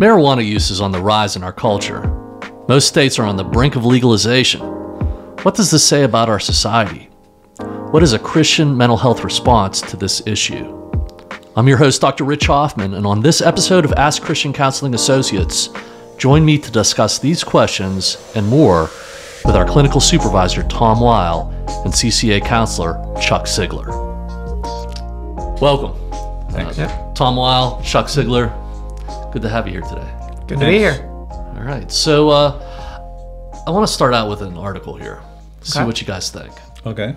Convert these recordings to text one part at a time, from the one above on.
Marijuana use is on the rise in our culture. Most states are on the brink of legalization. What does this say about our society? What is a Christian mental health response to this issue? I'm your host, Dr. Rich Hoffman, and on this episode of Ask Christian Counseling Associates, join me to discuss these questions and more with our clinical supervisor, Tom Weil, and CCA counselor, Chuck Sigler. Welcome. Thanks. Tom Weil, Chuck Sigler. Good to have you here today. Good to be here. All right. So I want to start out with an article here. See what you guys think. Okay.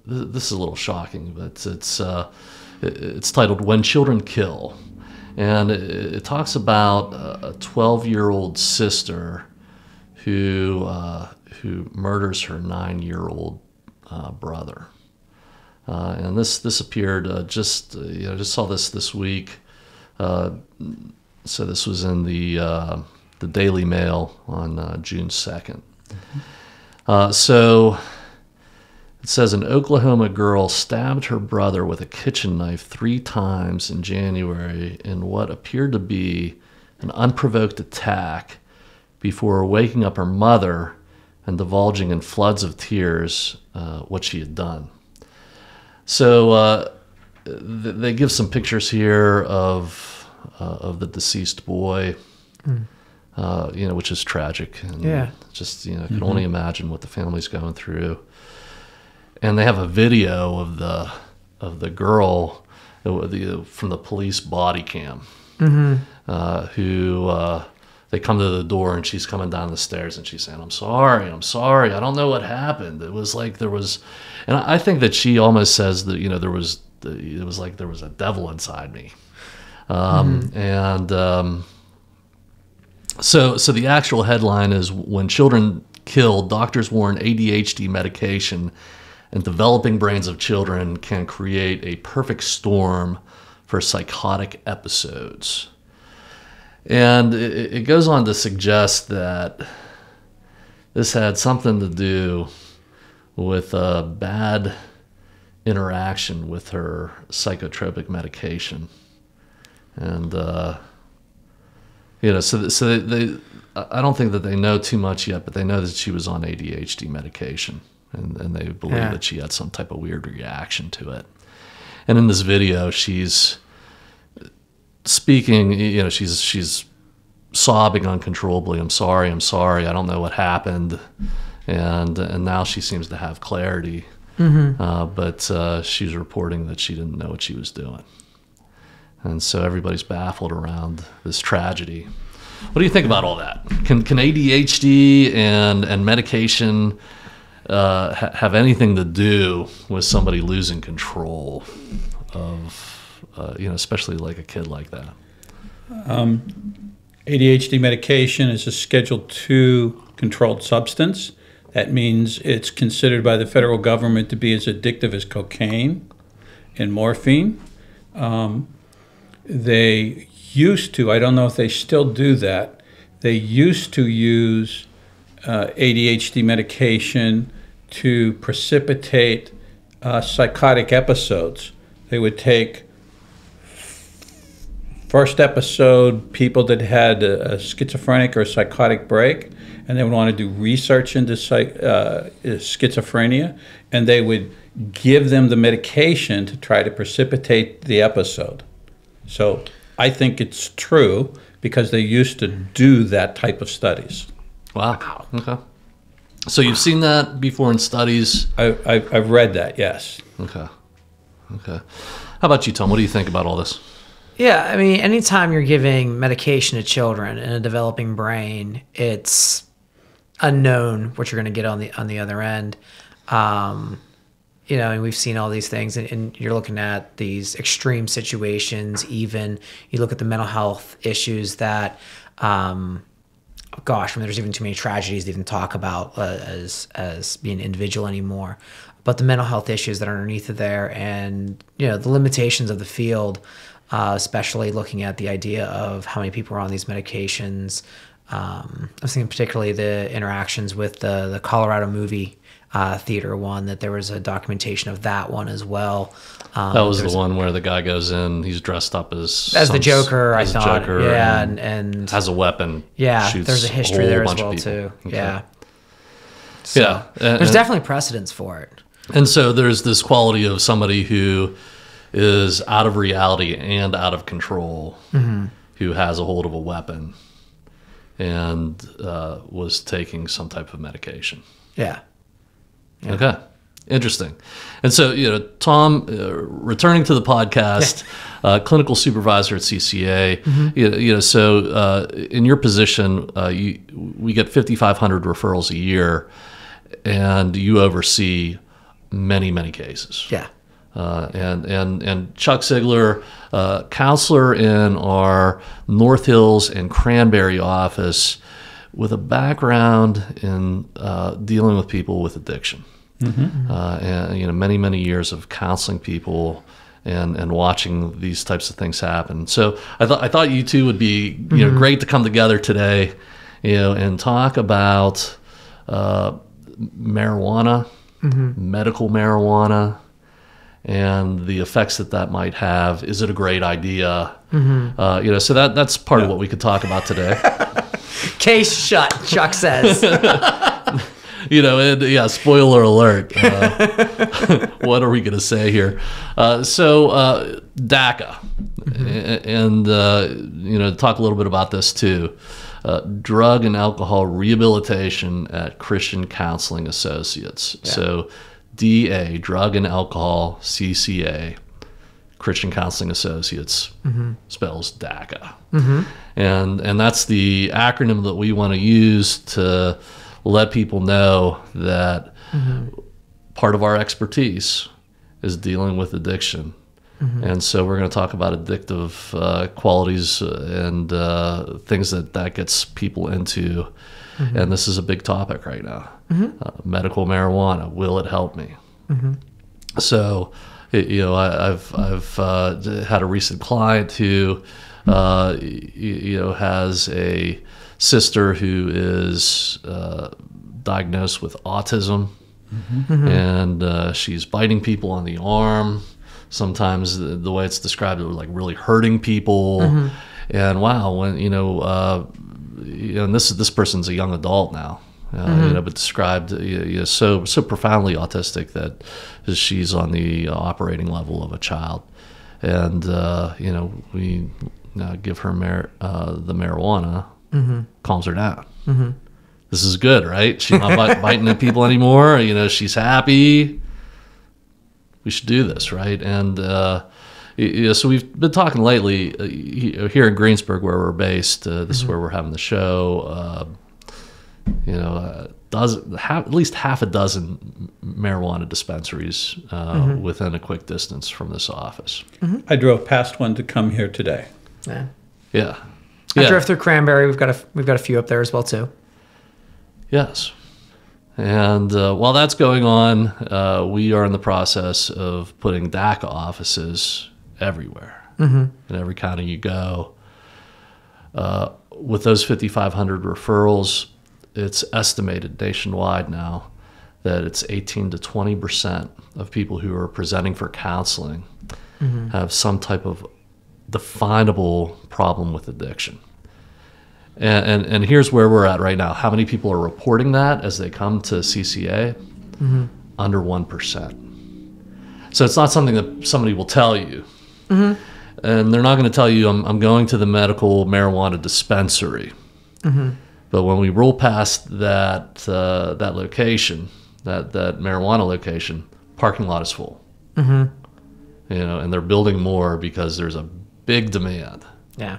This is a little shocking, but it's titled "When Children Kill," and it talks about a 12-year-old sister who murders her 9-year-old brother. And this appeared just saw this week. So this was in the Daily Mail on June 2nd. So it says an Oklahoma girl stabbed her brother with a kitchen knife 3 times in January in what appeared to be an unprovoked attack before waking up her mother and divulging in floods of tears what she had done. So they give some pictures here of the deceased boy, which is tragic. And just, can only imagine what the family's going through. And they have a video of the girl from the police body cam, who they come to the door and she's coming down the stairs and she's saying, I'm sorry, I don't know what happened. It was like there was, and I think that she almost says that, it was like there was a devil inside me. So the actual headline is, when children kill, doctors warn ADHD medication and developing brains of children can create a perfect storm for psychotic episodes. And it goes on to suggest that this had something to do with a bad interaction with her psychotropic medication. And, so they I don't think that they know too much yet, but they know that she was on ADHD medication, and they believe that she had some type of weird reaction to it. And in this video, she's speaking, she's sobbing uncontrollably. I'm sorry, I don't know what happened. And now she seems to have clarity. But she's reporting that she didn't know what she was doing. And so everybody's baffled around this tragedy. What do you think about all that? Can ADHD and medication have anything to do with somebody losing control of, especially like a kid like that? ADHD medication is a Schedule II controlled substance. That means it's considered by the federal government to be as addictive as cocaine and morphine. They used to, I don't know if they still do that, they used to use ADHD medication to precipitate psychotic episodes. They would take first episode people that had a schizophrenic or psychotic break, and they would want to do research into schizophrenia, and they would give them the medication to try to precipitate the episode. So I think it's true because they used to do that type of studies. Wow. Okay. So you've seen that before in studies? I've read that, yes. Okay. How about you, Tom? What do you think about all this? Yeah, I mean, anytime you're giving medication to children in a developing brain, it's unknown what you're going to get on the other end. And we've seen all these things, and you're looking at these extreme situations. Even you look at the mental health issues that, there's even too many tragedies to even talk about as being individual anymore. But the mental health issues that are underneath of there, and the limitations of the field, especially looking at the idea of how many people are on these medications. I was thinking particularly the interactions with the Colorado movie theater one, that there was a documentation of that one as well. That was the one where the guy goes in, he's dressed up as the Joker, I thought. Joker, yeah, and has a weapon. Yeah, shoots there's a history there as bunch of well, people. too. Okay. Yeah. So, Yeah. there's definitely precedence for it. And so there's this quality of somebody who is out of reality and out of control, who has a hold of a weapon and was taking some type of medication. Yeah. Okay. Interesting. And so, Tom, returning to the podcast, clinical supervisor at CCA, so in your position, we get 5,500 referrals a year, and you oversee many, many cases. Yeah. And Chuck Sigler, counselor in our North Hills and Cranberry office, with a background in dealing with people with addiction. And many years of counseling people and watching these types of things happen. So I thought you two would be great to come together today, and talk about marijuana, medical marijuana, and the effects that might have. Is it a great idea? So that's part of what we could talk about today. Case shut, Chuck says. Spoiler alert. What are we going to say here? So DACA, and talk a little bit about this too. Drug and Alcohol Rehabilitation at Christian Counseling Associates. Yeah. So DA, Drug and Alcohol, CCA, Christian Counseling Associates, spells DACA. And that's the acronym that we want to use to let people know that part of our expertise is dealing with addiction. And so we're going to talk about addictive qualities and things that gets people into. And this is a big topic right now. Medical marijuana, will it help me? So, I've had a recent client who, has a sister who is diagnosed with autism, and she's biting people on the arm. Sometimes the way it's described, it was like really hurting people. And wow, when and this person's a young adult now, but described so profoundly autistic that she's on the operating level of a child. And we give her the marijuana, calms her down. This is good, right? She's not biting at people anymore. She's happy. We should do this, right? And so we've been talking lately here in Greensburg, where we're based. This is where we're having the show. At least half a dozen marijuana dispensaries within a quick distance from this office. I drove past one to come here today. Yeah. I drove through Cranberry. We've got a few up there as well too. Yes. And while that's going on, we are in the process of putting DACA offices everywhere. In every county you go. With those 5,500 referrals, it's estimated nationwide now that it's 18 to 20% of people who are presenting for counseling have some type of definable problem with addiction. And here's where we're at right now. How many people are reporting that as they come to CCA? Under 1%. So it's not something that somebody will tell you. And they're not going to tell you, I'm going to the medical marijuana dispensary. But when we roll past that location, that marijuana location, parking lot is full. And they're building more because there's a big demand. Yeah.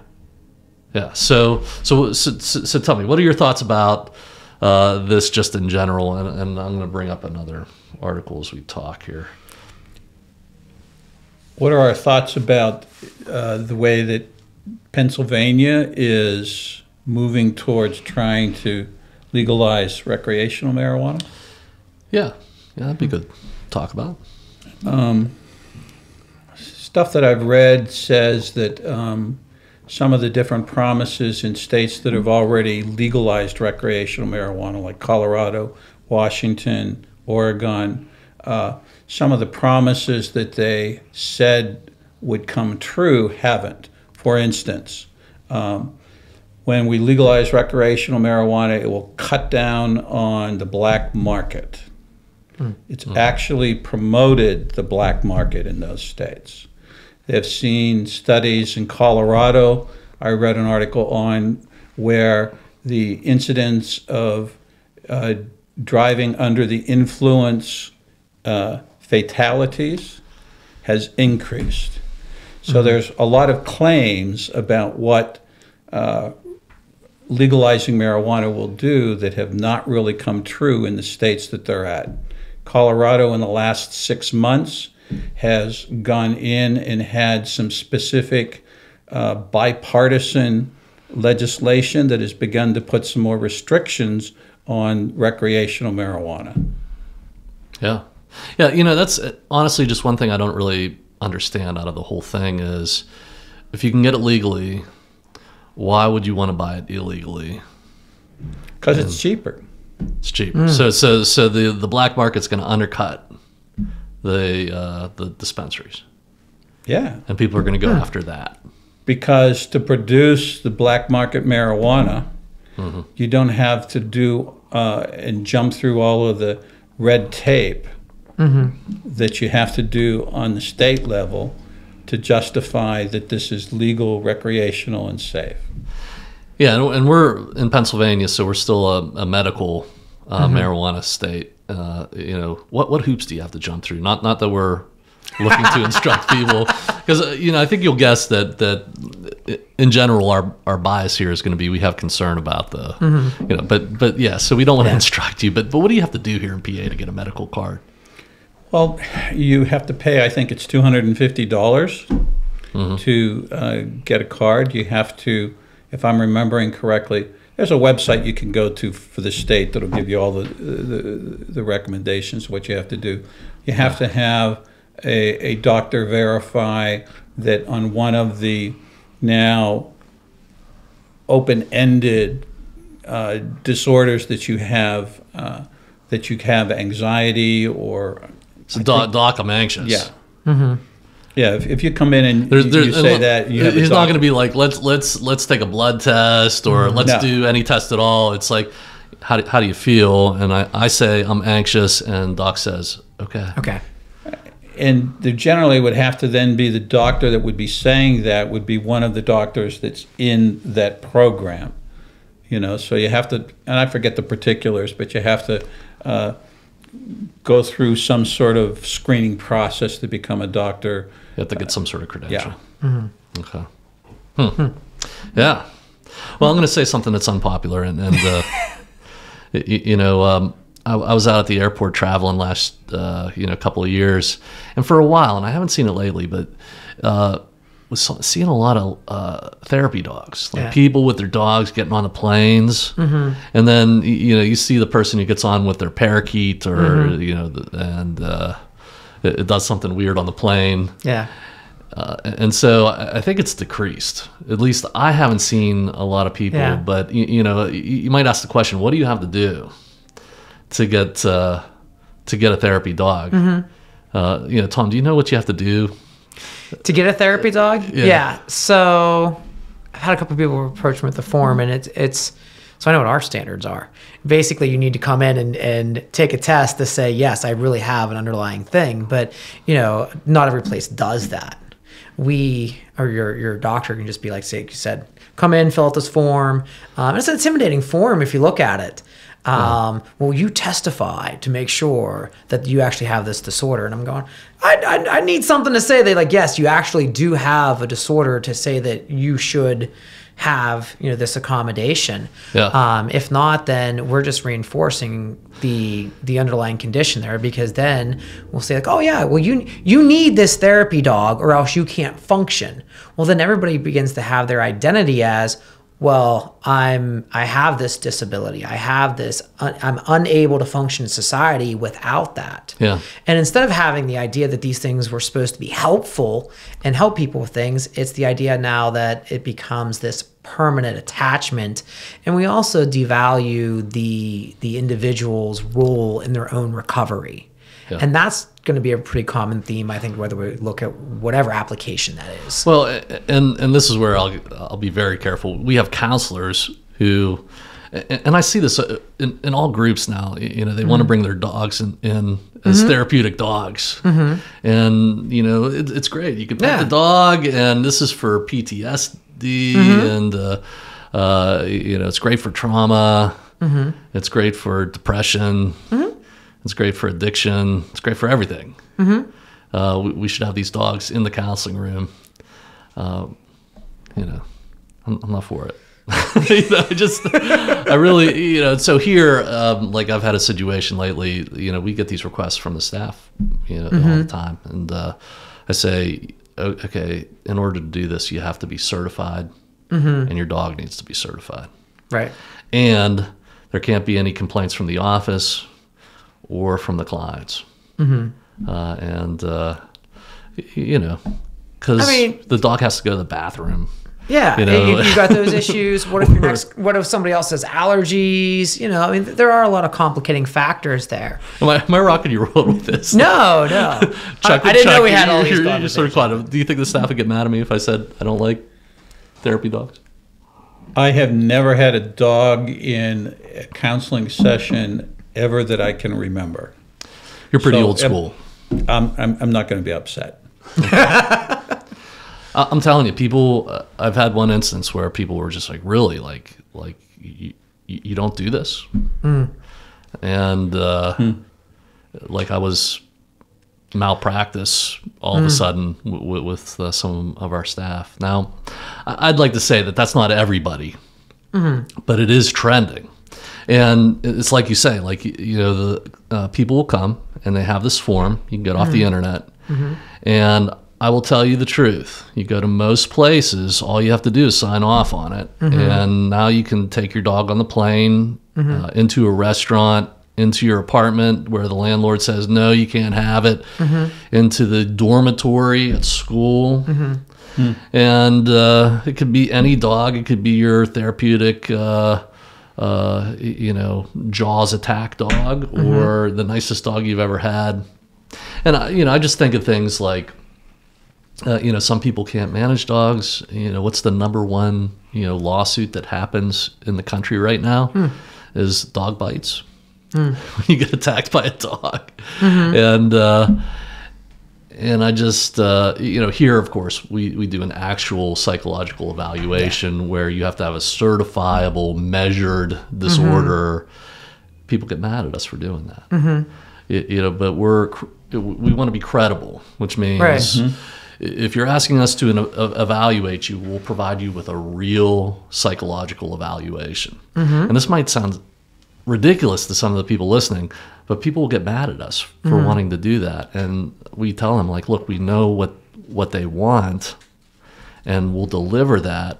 So tell me, what are your thoughts about this just in general? And I'm going to bring up another article as we talk here. What are our thoughts about the way that Pennsylvania is moving towards trying to legalize recreational marijuana? Yeah, that'd be good to talk about. Stuff that I've read says that some of the different promises in states that have already legalized recreational marijuana, like Colorado, Washington, Oregon, some of the promises that they said would come true haven't. For instance, when we legalize recreational marijuana, it will cut down on the black market. It's actually promoted the black market in those states. They've seen studies in Colorado. I read an article on where the incidence of driving under the influence fatalities has increased. So there's a lot of claims about what legalizing marijuana will do that have not really come true in the states that they're at. Colorado in the last 6 months has gone in and had some specific bipartisan legislation that has begun to put some more restrictions on recreational marijuana. Yeah. Yeah, you know, that's honestly just one thing I don't really understand out of the whole thing is if you can get it legally, why would you want to buy it illegally? Because it's cheaper. It's cheaper. So the black market's going to undercut the dispensaries. Yeah. And people are going to go after that. Because to produce the black market marijuana, you don't have to do and jump through all of the red tape that you have to do on the state level to justify that this is legal, recreational, and safe. Yeah, and we're in Pennsylvania, so we're still a medical marijuana state. You know, what hoops do you have to jump through? Not that we're looking to instruct people, because you know, I think you'll guess that in general our bias here is going to be we have concern about the you know, but yeah, so we don't want to instruct you. But what do you have to do here in PA to get a medical card? Well, you have to pay, I think it's $250 to get a card. You have to, if I'm remembering correctly, there's a website you can go to for the state that'll give you all the recommendations, what you have to do. You have to have a doctor verify that on one of the now open-ended disorders that you have anxiety or... So doc, I'm anxious. Yeah. Yeah, if you come in and you say that, you have he's not going to be like, let's take a blood test or let's do any test at all. It's like, how do you feel? And I say I'm anxious, and doc says, okay. Okay. And there generally would have to then be the doctor that would be saying that would be one of the doctors that's in that program. You know, so you have to, and I forget the particulars, but you have to go through some sort of screening process to become a doctor. You have to get some sort of credential. Yeah. Okay. Yeah. Well, I'm going to say something that's unpopular, and you know, I was out at the airport traveling last you know, couple of years, and for a while, and I haven't seen it lately, but was seeing a lot of therapy dogs, like people with their dogs getting on the planes, and then you know, you see the person who gets on with their parakeet or you know, and it does something weird on the plane. Yeah. And so I think it's decreased. At least I haven't seen a lot of people, but you know, you might ask the question, what do you have to do to get a therapy dog? You know, Tom, do you know what you have to do to get a therapy dog? Yeah. So I've had a couple of people approach me with the form, and it's so I know what our standards are. Basically, you need to come in and take a test to say, yes, I really have an underlying thing. But, you know, not every place does that. We, or your doctor can just be like, say, you said, come in, fill out this form. And it's an intimidating form if you look at it. Well, you testify to make sure that you actually have this disorder. And I'm going, I need something to say. They like, yes, you actually do have a disorder to say that you should have, you know, this accommodation. If not, then we're just reinforcing the underlying condition there, because then we'll say like, oh yeah, well you need this therapy dog or else you can't function. Well, then everybody begins to have their identity as, well, I have this disability. I have this, I'm unable to function in society without that. Yeah. And instead of having the idea that these things were supposed to be helpful and help people with things, it's the idea now that it becomes this permanent attachment, and we also devalue the individual's role in their own recovery. Yeah. And that's going to be a pretty common theme, I think, whether we look at whatever application that is. Well, and this is where I'll be very careful. We have counselors who, and I see this in all groups now, you know, they want to bring their dogs in as therapeutic dogs. And, you know, it's great. You can pet the dog, and this is for PTSD, and, you know, it's great for trauma. It's great for depression. It's great for addiction. It's great for everything. We should have these dogs in the counseling room. You know, I'm not for it. You know, I really, you know, so here, like I've had a situation lately, you know, we get these requests from the staff, you know, all the time. And I say, okay, in order to do this, you have to be certified, and your dog needs to be certified. Right. And there can't be any complaints from the office or from the clients. And, you know, because the dog has to go to the bathroom. Yeah, you know? You got those issues. What if what if somebody else has allergies? You know, I mean, there are a lot of complicating factors there. Am I rocking your world with this? No. Chuck, I didn't know we had all these conversations. You're sort of quiet. Do you think the staff would get mad at me if I said I don't like therapy dogs? I have never had a dog in a counseling session ever that I can remember. You're pretty old school. I'm not going to be upset. I'm telling you, people. I've had one instance where people were just like, "Really, like you don't do this," and like I was malpractice all of a sudden with some of our staff. Now, I'd like to say that that's not everybody, but it is trending, and it's like you say, like you know, the people will come and they have this form you can get off the internet, and I will tell you the truth. You go to most places, all you have to do is sign off on it. And now you can take your dog on the plane, into a restaurant, into your apartment where the landlord says, no, you can't have it, into the dormitory at school. And it could be any dog. It could be your therapeutic, you know, Jaws attack dog or the nicest dog you've ever had. And, you know, I just think of things like, you know, some people can't manage dogs. You know, what's the number one, you know, lawsuit that happens in the country right now is dog bites. When you get attacked by a dog. And I just, you know, here, of course, we do an actual psychological evaluation where you have to have a certifiable, measured disorder. People get mad at us for doing that. You know, but we want to be credible, which means if you're asking us to evaluate you, we'll provide you with a real psychological evaluation. And this might sound ridiculous to some of the people listening, but people will get mad at us for wanting to do that. And we tell them, like, look, we know what they want, and we'll deliver that,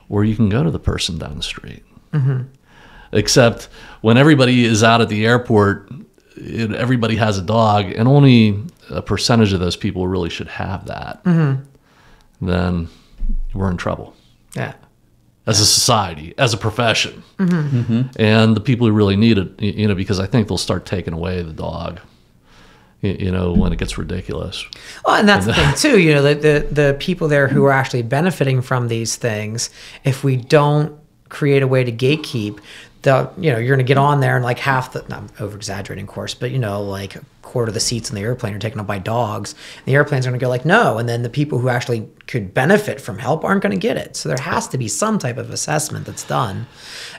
or you can go to the person down the street. Except when everybody is out at the airport, everybody has a dog, and only a percentage of those people really should have that, then we're in trouble. Yeah. As a society, as a profession. And the people who really need it, you know, because I think they'll start taking away the dog, you know, when it gets ridiculous. Well, and that's the thing too, you know, the people there who are actually benefiting from these things, if we don't create a way to gatekeep, you know, you're going to get on there and like half the, I'm over exaggerating, of course, but you know, like a quarter of the seats in the airplane are taken up by dogs. The airplane's going to go like, no. And then the people who actually could benefit from help aren't going to get it. So there has to be some type of assessment that's done.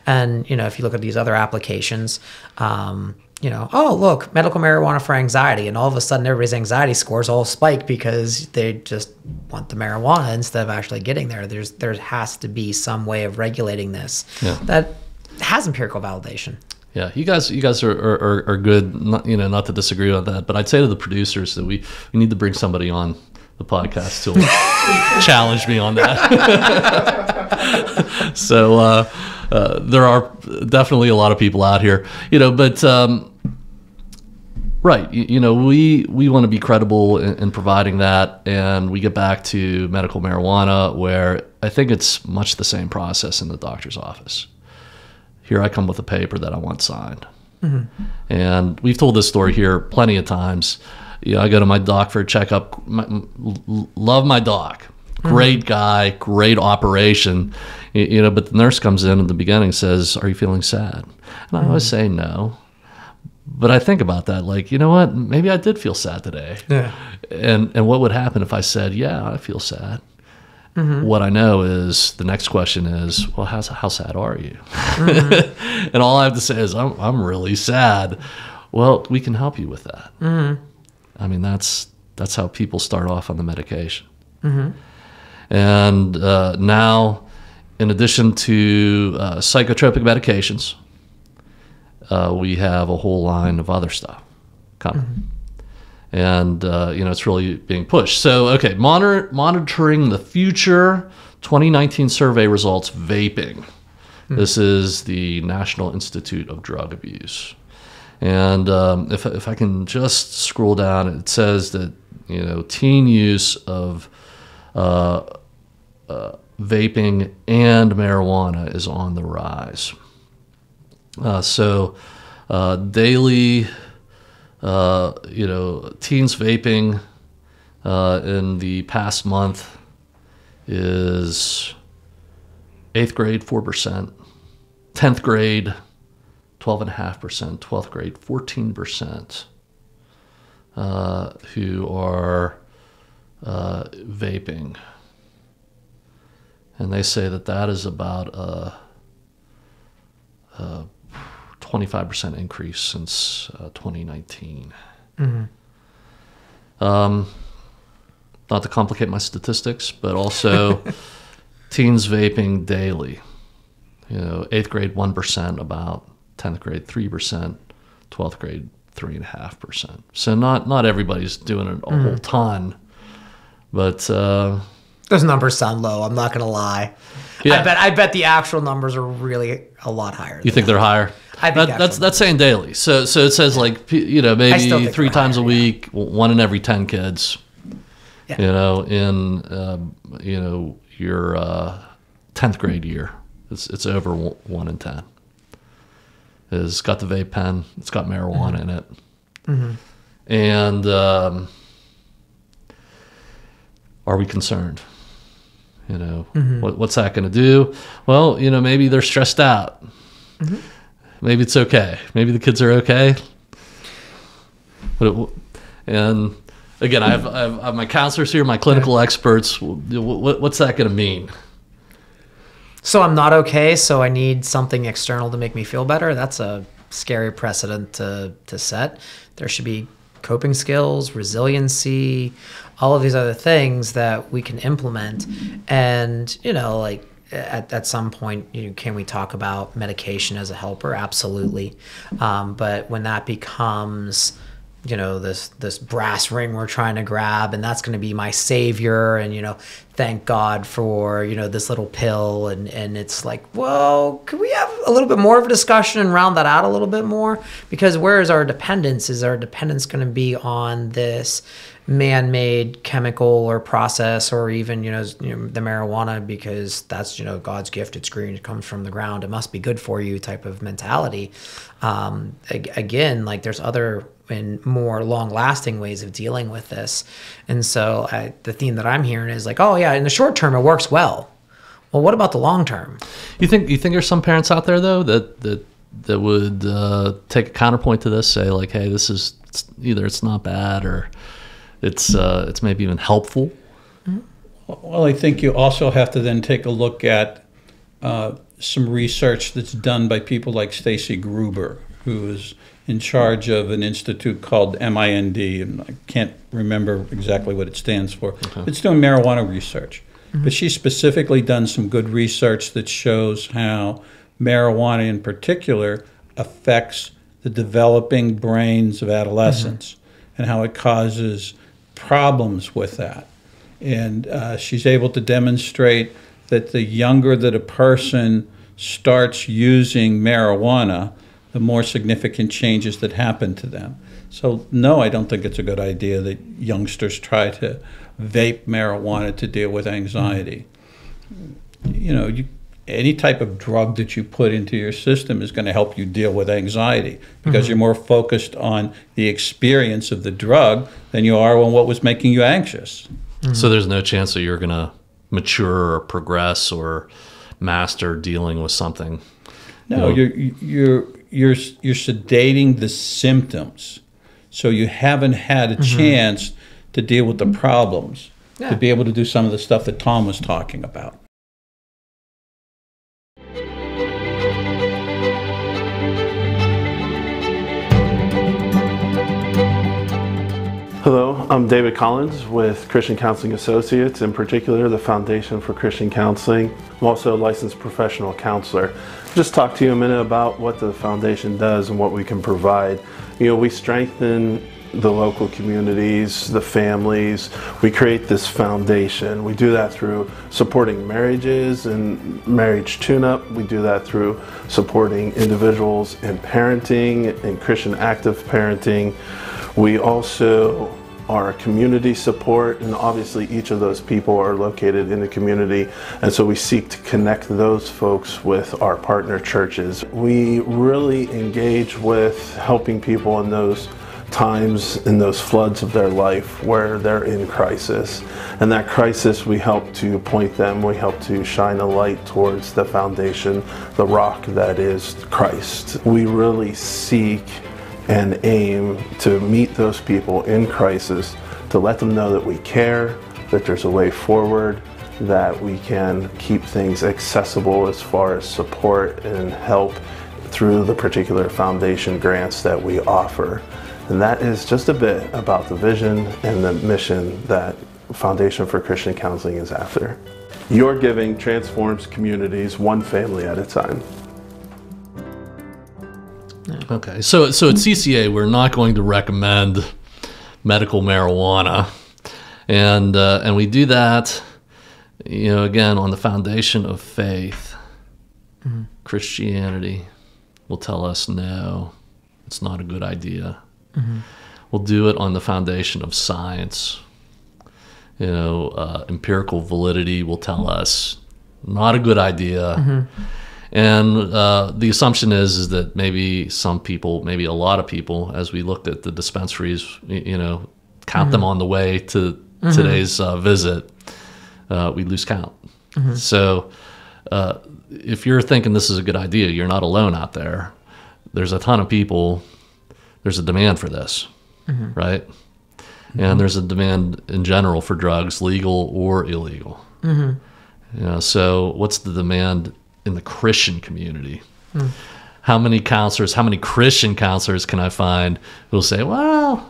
And, you know, if you look at these other applications, you know, oh, look, medical marijuana for anxiety. And all of a sudden everybody's anxiety scores all spike because they just want the marijuana instead of actually getting there. There has to be some way of regulating this that has empirical validation. Yeah, you guys are good. Not, you know, not to disagree on that, but I'd say to the producers that we need to bring somebody on the podcast to challenge me on that. So there are definitely a lot of people out here, you know. But Right. We want to be credible in providing that, and we get back to medical marijuana, where I think it's much the same process in the doctor's office. Here I come with a paper that I want signed. And we've told this story here plenty of times. I go to my doc for a checkup. Love my doc. Great guy, great operation. But the nurse comes in at the beginning and says, "Are you feeling sad?" And I always say no. But I think about that, like, you know what? Maybe I did feel sad today. Yeah. And what would happen if I said, "Yeah, I feel sad"? What I know is the next question is, well, how sad are you? And all I have to say is, I'm really sad. Well, we can help you with that. I mean, that's how people start off on the medication. And now, in addition to psychotropic medications, we have a whole line of other stuff coming. And, it's really being pushed. So, okay, monitoring the future 2019 survey results, vaping. This is the National Institute of Drug Abuse. And if I can just scroll down, it says that, teen use of vaping and marijuana is on the rise. Daily... teens vaping in the past month is 8th grade 4%, 10th grade 12.5%, 12th grade 14% who are vaping, and they say that is about a 25% increase since 2019. Not to complicate my statistics, but also teens vaping daily. 8th grade 1%, about 10th grade 3%, 12th grade 3.5%. So not everybody's doing it a whole ton, but those numbers sound low. I'm not gonna lie. Yeah. I bet the actual numbers are really a lot higher. You think they're higher? I think that's saying daily. So it says like maybe 3 times a week, 1 in every 10 kids. Yeah. In your 10th grade year, it's over 1 in 10. It's got the vape pen. It's got marijuana in it, and are we concerned? What's that going to do? Well, maybe they're stressed out. Maybe it's okay. Maybe the kids are okay. And again, I have my counselors here, my clinical experts. What's that going to mean? So I'm not okay, so I need something external to make me feel better. That's a scary precedent to set. There should be coping skills, resiliency, all of these other things that we can implement. And, at some point, can we talk about medication as a helper? Absolutely. But when that becomes, this brass ring we're trying to grab, and that's going to be my savior, and, thank God for, this little pill. And it's like, well, could we have a little bit more of a discussion and round that out a little bit more? Because where is our dependence? Is our dependence going to be on this man-made chemical or process, or even the marijuana, because that's God's gift, it's green, it comes from the ground, it must be good for you type of mentality? Again, like, there's other and more long-lasting ways of dealing with this. And so the theme that I'm hearing is like, oh yeah, in the short term it works well. Well, what about the long term? You think there's some parents out there though that would take a counterpoint to this, say like, hey, this is either it's not bad or it's maybe even helpful? Well, I think you also have to then take a look at some research that's done by people like Stacy Gruber, who is in charge of an institute called MIND, and I can't remember exactly what it stands for. Okay. It's doing marijuana research. But she's specifically done some good research that shows how marijuana in particular affects the developing brains of adolescents and how it causes problems with that. And she's able to demonstrate that the younger that a person starts using marijuana, the more significant changes that happen to them. So no, I don't think it's a good idea that youngsters try to vape marijuana to deal with anxiety. Any type of drug that you put into your system is going to help you deal with anxiety because you're more focused on the experience of the drug than you are on what was making you anxious. So there's no chance that you're going to mature or progress or master dealing with something. No, you're sedating the symptoms, so you haven't had a chance to deal with the problems, to be able to do some of the stuff that Tom was talking about. Hello, I'm David Collins with Christian Counseling Associates, in particular the Foundation for Christian Counseling. I'm also a licensed professional counselor. Just talk to you a minute about what the foundation does and what we can provide. We strengthen the local communities, the families. We create this foundation. We do that through supporting marriages and marriage tune-up. We do that through supporting individuals in parenting and Christian active parenting. We also are community support, and obviously each of those people are located in the community, and so we seek to connect those folks with our partner churches. We really engage with helping people in those times, in those floods of their life where they're in crisis. And that crisis, we help to point them, we help to shine a light towards the foundation, the rock that is Christ. We really seek and aim to meet those people in crisis, to let them know that we care, that there's a way forward, that we can keep things accessible as far as support and help through the particular foundation grants that we offer. And that is just a bit about the vision and the mission that Foundation for Christian Counseling is after. Your giving transforms communities one family at a time. Okay, so at CCA, we're not going to recommend medical marijuana, and we do that, again, on the foundation of faith. Christianity will tell us no, it's not a good idea. We'll do it on the foundation of science. Empirical validity will tell us not a good idea. And the assumption is that maybe some people, maybe a lot of people, as we looked at the dispensaries, count them on the way to today's visit, we lose count. So if you're thinking this is a good idea, you're not alone out there. There's a ton of people. There's a demand for this, right? And there's a demand in general for drugs, legal or illegal. So what's the demand in the Christian community? How many counselors, how many Christian counselors can I find who'll say, well,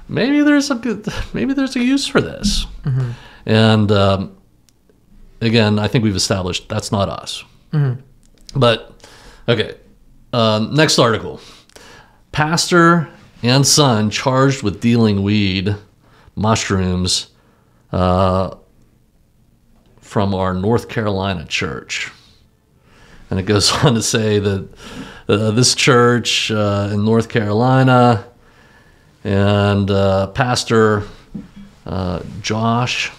maybe there's a use for this? And again, I think we've established that's not us. But okay, next article. Pastor and son charged with dealing weed, mushrooms, from our North Carolina church. And it goes on to say that this church in North Carolina and Pastor Josh,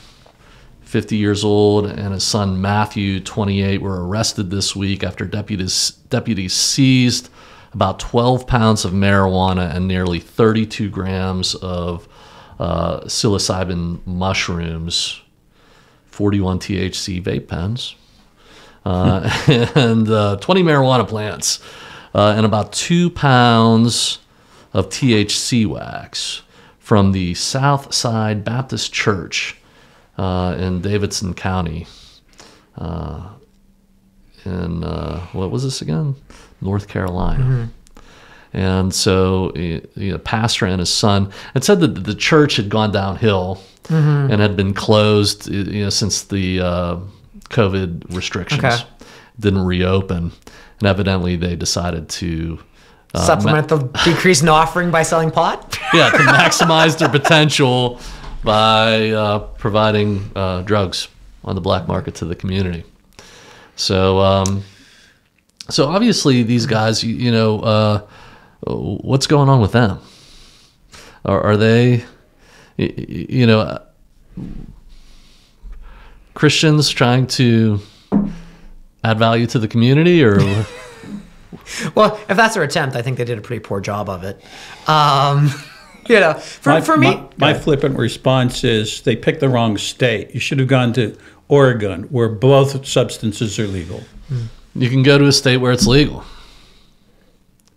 50 years old, and his son Matthew, 28, were arrested this week after deputies seized about 12 pounds of marijuana and nearly 32 grams of psilocybin mushrooms, 41 THC vape pens, and 20 marijuana plants, and about 2 pounds of THC wax from the Southside Baptist Church in Davidson County. In what was this again? North Carolina. And so pastor and his son, it said that the church had gone downhill and had been closed since the COVID restrictions didn't reopen, and evidently they decided to supplement the decrease in offering by selling pot. To maximize their potential by providing drugs on the black market to the community. So so obviously these guys, what's going on with them? Are they, you know, Christians trying to add value to the community, or? Well, if that's their attempt, I think they did a pretty poor job of it. You know, for me, my flippant response is they picked the wrong state. You should have gone to Oregon, where both substances are legal. You can go to a state where it's legal,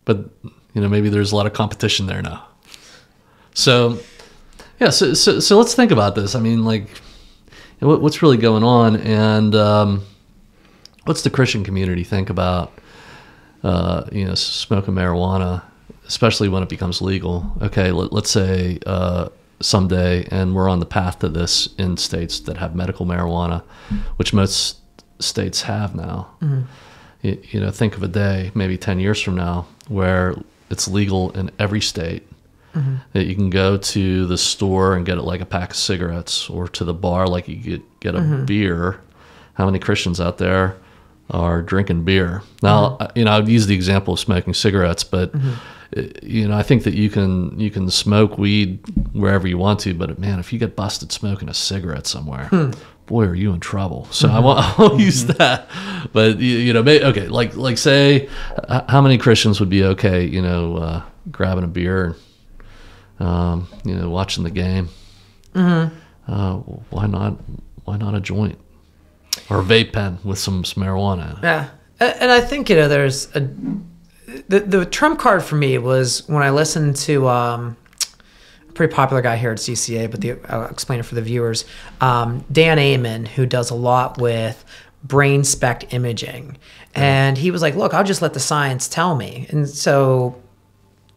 but you know, maybe there's a lot of competition there now. So, yeah. So let's think about this. I mean, like, what's really going on, and what's the Christian community think about, you know, smoking marijuana, especially when it becomes legal? Okay, let's say someday, and we're on the path to this in states that have medical marijuana, which most states have now. Mm-hmm. You know, think of a day, maybe 10 years from now, where it's legal in every state. Mm-hmm. That you can go to the store and get it like a pack of cigarettes, or to the bar like you get a beer. How many Christians out there are drinking beer? Now, you know, I'd use the example of smoking cigarettes, but you know, I think that you can smoke weed wherever you want to, but man, if you get busted smoking a cigarette somewhere, boy, are you in trouble. So I won't use that. But you know, okay, like say, how many Christians would be okay, you know, grabbing a beer, and you know, watching the game? Why not a joint or a vape pen with some marijuana in it? Yeah, and I think, you know, there's the trump card for me was when I listened to a pretty popular guy here at CCA, but I'll explain it for the viewers. Dan Amon, who does a lot with brain spec imaging, and he was like, "Look, I'll just let the science tell me." And so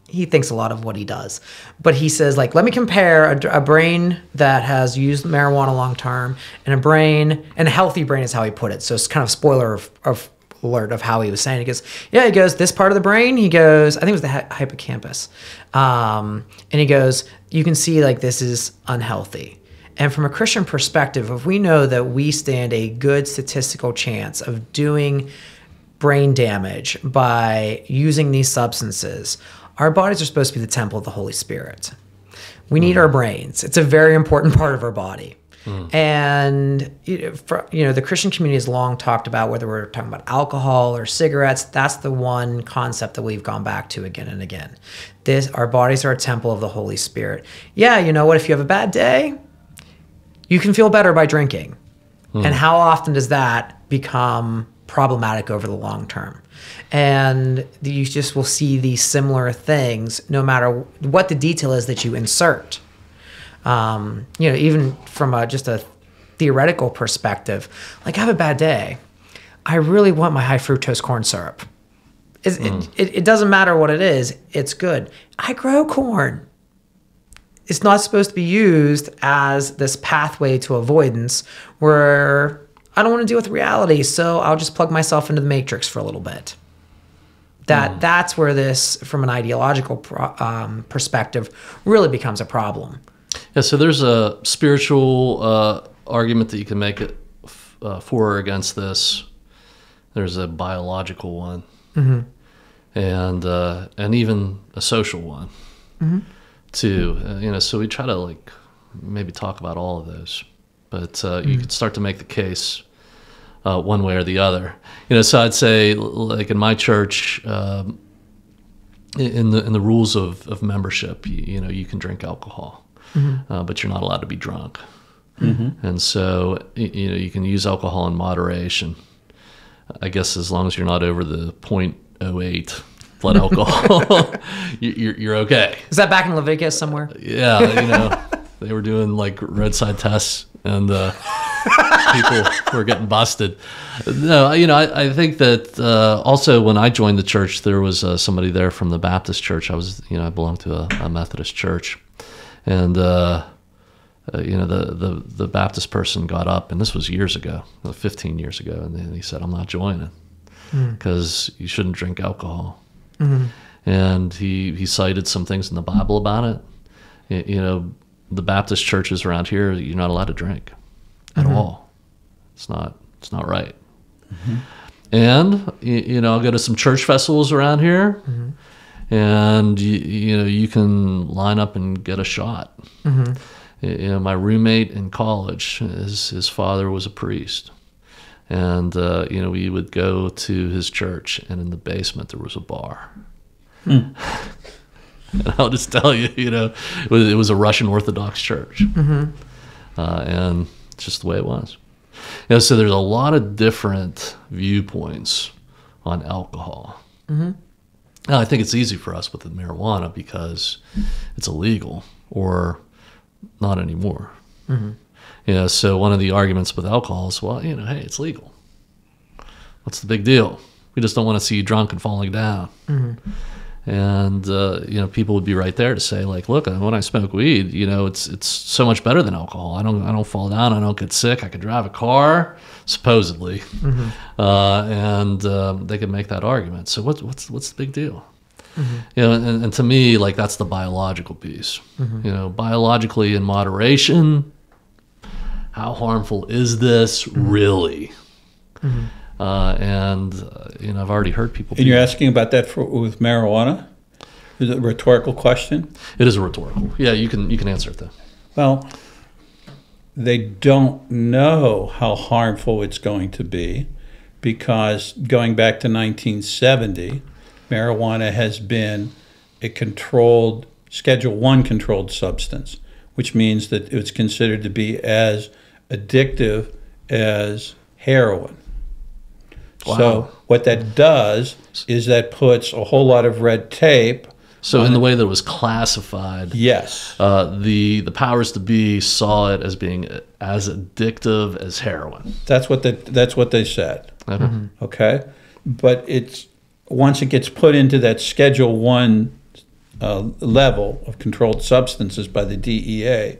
he thinks a lot of what he does, but he says, like, let me compare a brain that has used marijuana long term and a healthy brain is how he put it. So it's kind of spoiler of alert of how he was saying. He goes, this part of the brain, he goes, I think it was the hippocampus. And he goes, you can see like this is unhealthy. And from a Christian perspective, if we know that we stand a good statistical chance of doing brain damage by using these substances, our bodies are supposed to be the temple of the Holy Spirit. We need our brains. It's a very important part of our body. And you know, the Christian community has long talked about, whether we're talking about alcohol or cigarettes, that's the one concept that we've gone back to again and again. Our bodies are a temple of the Holy Spirit. Yeah, you know what? If you have a bad day, you can feel better by drinking. And how often does that become problematic over the long term? And you just will see these similar things no matter what the detail is that you insert. You know, even from just a theoretical perspective, like, I have a bad day, I really want my high fructose corn syrup. It doesn't matter what it is, it's good. I grow corn. It's not supposed to be used as this pathway to avoidance where I don't want to deal with reality, so I'll just plug myself into the matrix for a little bit. That's where this, from an ideological perspective, really becomes a problem. Yeah, so there's a spiritual argument that you can make it for or against this. There's a biological one, and even a social one too. You know, so we try to like maybe talk about all of those, but you could start to make the case one way or the other. You know, so I'd say, like in my church, in the rules of membership, you know, you can drink alcohol. But you're not allowed to be drunk. And so, you know, you can use alcohol in moderation, I guess, as long as you're not over the 0.08 blood alcohol, you're okay. Is that back in Leviticus somewhere? Yeah, you know, they were doing like roadside tests, and people were getting busted. No, you know, I think that also when I joined the church, there was somebody there from the Baptist church. I belonged to a Methodist church. And, you know, the Baptist person got up, and this was years ago, 15 years ago, and then he said, I'm not joining because you shouldn't drink alcohol. And he cited some things in the Bible about it. You know, the Baptist churches around here, you're not allowed to drink at all. It's not right. And, you know, I'll go to some church festivals around here, and you can line up and get a shot. My roommate in college, his father was a priest, and we would go to his church, and in the basement there was a bar. And I'll just tell you, it was a Russian Orthodox church, and it's just the way it was. So there's a lot of different viewpoints on alcohol. Now, I think it's easy for us with the marijuana because it's illegal, or not anymore. So one of the arguments with alcohol is, well, hey, it's legal. What's the big deal? We just don't want to see you drunk and falling down. And people would be right there to say, like, look, when I smoke weed, it's so much better than alcohol. I don't fall down. I don't get sick. I can drive a car, supposedly, and they could make that argument. So what's the big deal? And to me, like, that's the biological piece. Biologically in moderation, how harmful is this really? I've already heard people. And you're asking about that with marijuana? Is it a rhetorical question? It is a rhetorical. Yeah, you can answer it though. Well, they don't know how harmful it's going to be, because going back to 1970, marijuana has been a controlled, Schedule I controlled substance, which means that it's considered to be as addictive as heroin. Wow. So what that does is that puts a whole lot of red tape. So in the way that it was classified, yes, the powers to be saw it as being as addictive as heroin. That's what they said. Okay. But once it gets put into that Schedule I level of controlled substances by the DEA,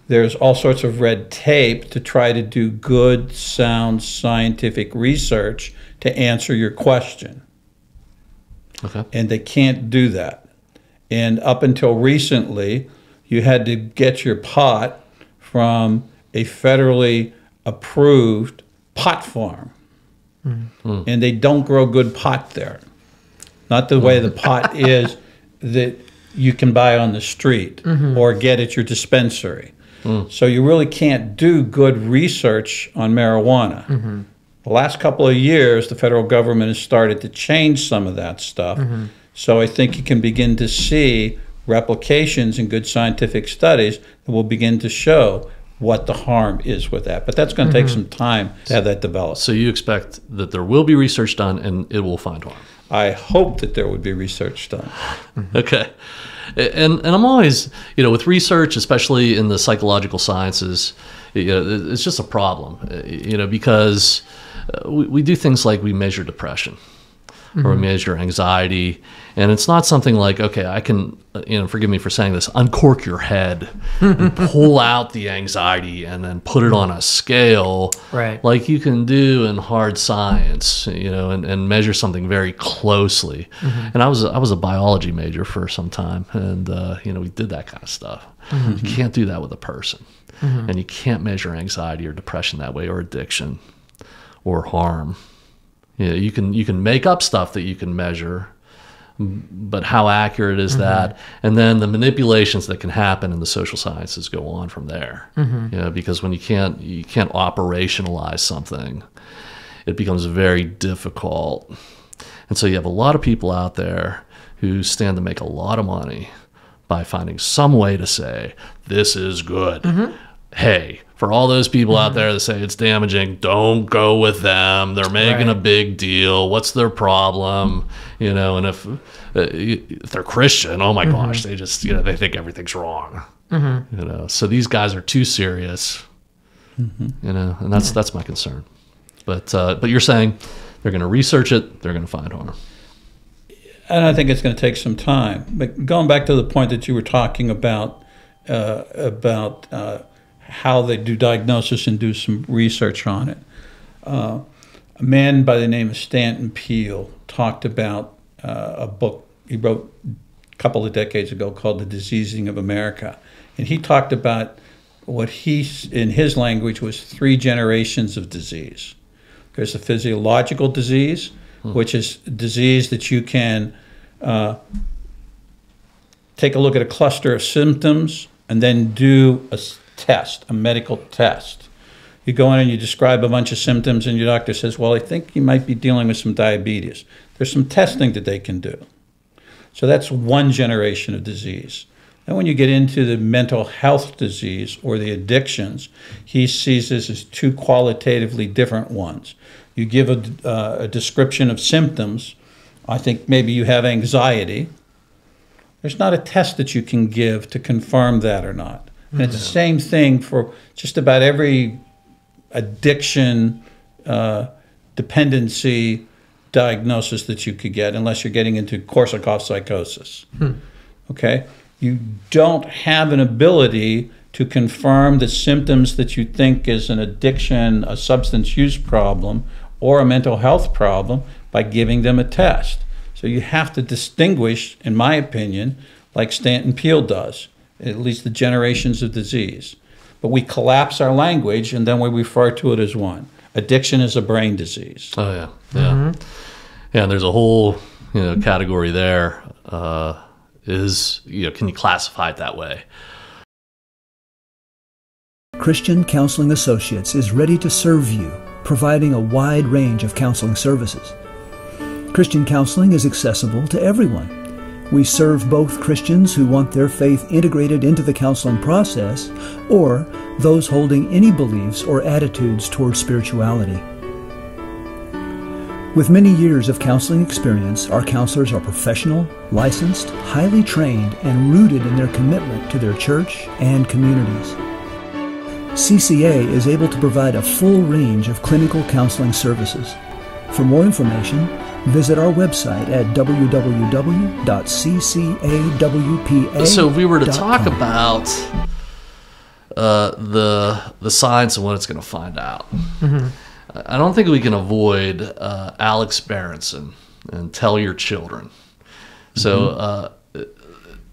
there's all sorts of red tape to try to do good, sound, scientific research to answer your question. Okay. And they can't do that. And up until recently, you had to get your pot from a federally approved pot farm. And they don't grow good pot there. Not the way the pot is that you can buy on the street or get at your dispensary. So you really can't do good research on marijuana. The last couple of years, the federal government has started to change some of that stuff. So I think you can begin to see replications in good scientific studies that will begin to show what the harm is with that. But that's going to take some time to have that develop. So you expect that there will be research done and it will find harm? I hope that there would be research done. Okay. And I'm always, with research, especially in the psychological sciences, it's just a problem, because we do things like we measure depression or we measure anxiety, and it's not something like, okay, I can, forgive me for saying this, uncork your head and pull out the anxiety and then put it on a scale, right, like you can do in hard science, and measure something very closely. And I was a biology major for some time, and we did that kind of stuff. You can't do that with a person, and you can't measure anxiety or depression that way, or addiction or harm. You can make up stuff that you can measure, but how accurate is that? And then the manipulations that can happen in the social sciences go on from there. Because when you can't operationalize something, it becomes very difficult. And so you have a lot of people out there who stand to make a lot of money by finding some way to say, this is good. Hey, for all those people out there that say it's damaging, don't go with them. They're making a big deal. What's their problem? And if they're Christian, oh my gosh, they just, they think everything's wrong. So these guys are too serious, and that's my concern. But you're saying they're going to research it, they're going to find harm. And I think it's going to take some time. But going back to the point that you were talking about how they do diagnosis and do some research on it. A man by the name of Stanton Peele talked about a book he wrote a couple of decades ago called The Diseasing of America. And he talked about what in his language, was 3 generations of disease. There's a physiological disease, which is disease that you can take a look at a cluster of symptoms and then do a test, a medical test. You go in and you describe a bunch of symptoms and your doctor says, well, I think you might be dealing with some diabetes. There's some testing that they can do. So that's one generation of disease. And when you get into the mental health disease or the addictions, he sees this as two qualitatively different ones. You give a description of symptoms. I think maybe you have anxiety. There's not a test that you can give to confirm that or not. And it's the same thing for just about every addiction, dependency diagnosis that you could get, unless you're getting into Korsakoff psychosis. Okay? You don't have an ability to confirm the symptoms that you think is an addiction, a substance use problem, or a mental health problem by giving them a test. So you have to distinguish, in my opinion, like Stanton Peele does, at least the generations of disease. But we collapse our language and then we refer to it as one. Addiction is a brain disease. Oh yeah, yeah, yeah. And there's a whole category there. Can you classify it that way? Christian Counseling Associates is ready to serve you, providing a wide range of counseling services. Christian counseling is accessible to everyone. We serve both Christians who want their faith integrated into the counseling process, or those holding any beliefs or attitudes toward spirituality. With many years of counseling experience, our counselors are professional, licensed, highly trained, and rooted in their commitment to their church and communities. CCA is able to provide a full range of clinical counseling services. For more information, visit our website at www.ccawpa.com. So if we were to talk about the science and what it's going to find out, I don't think we can avoid Alex Berenson and Tell Your Children. So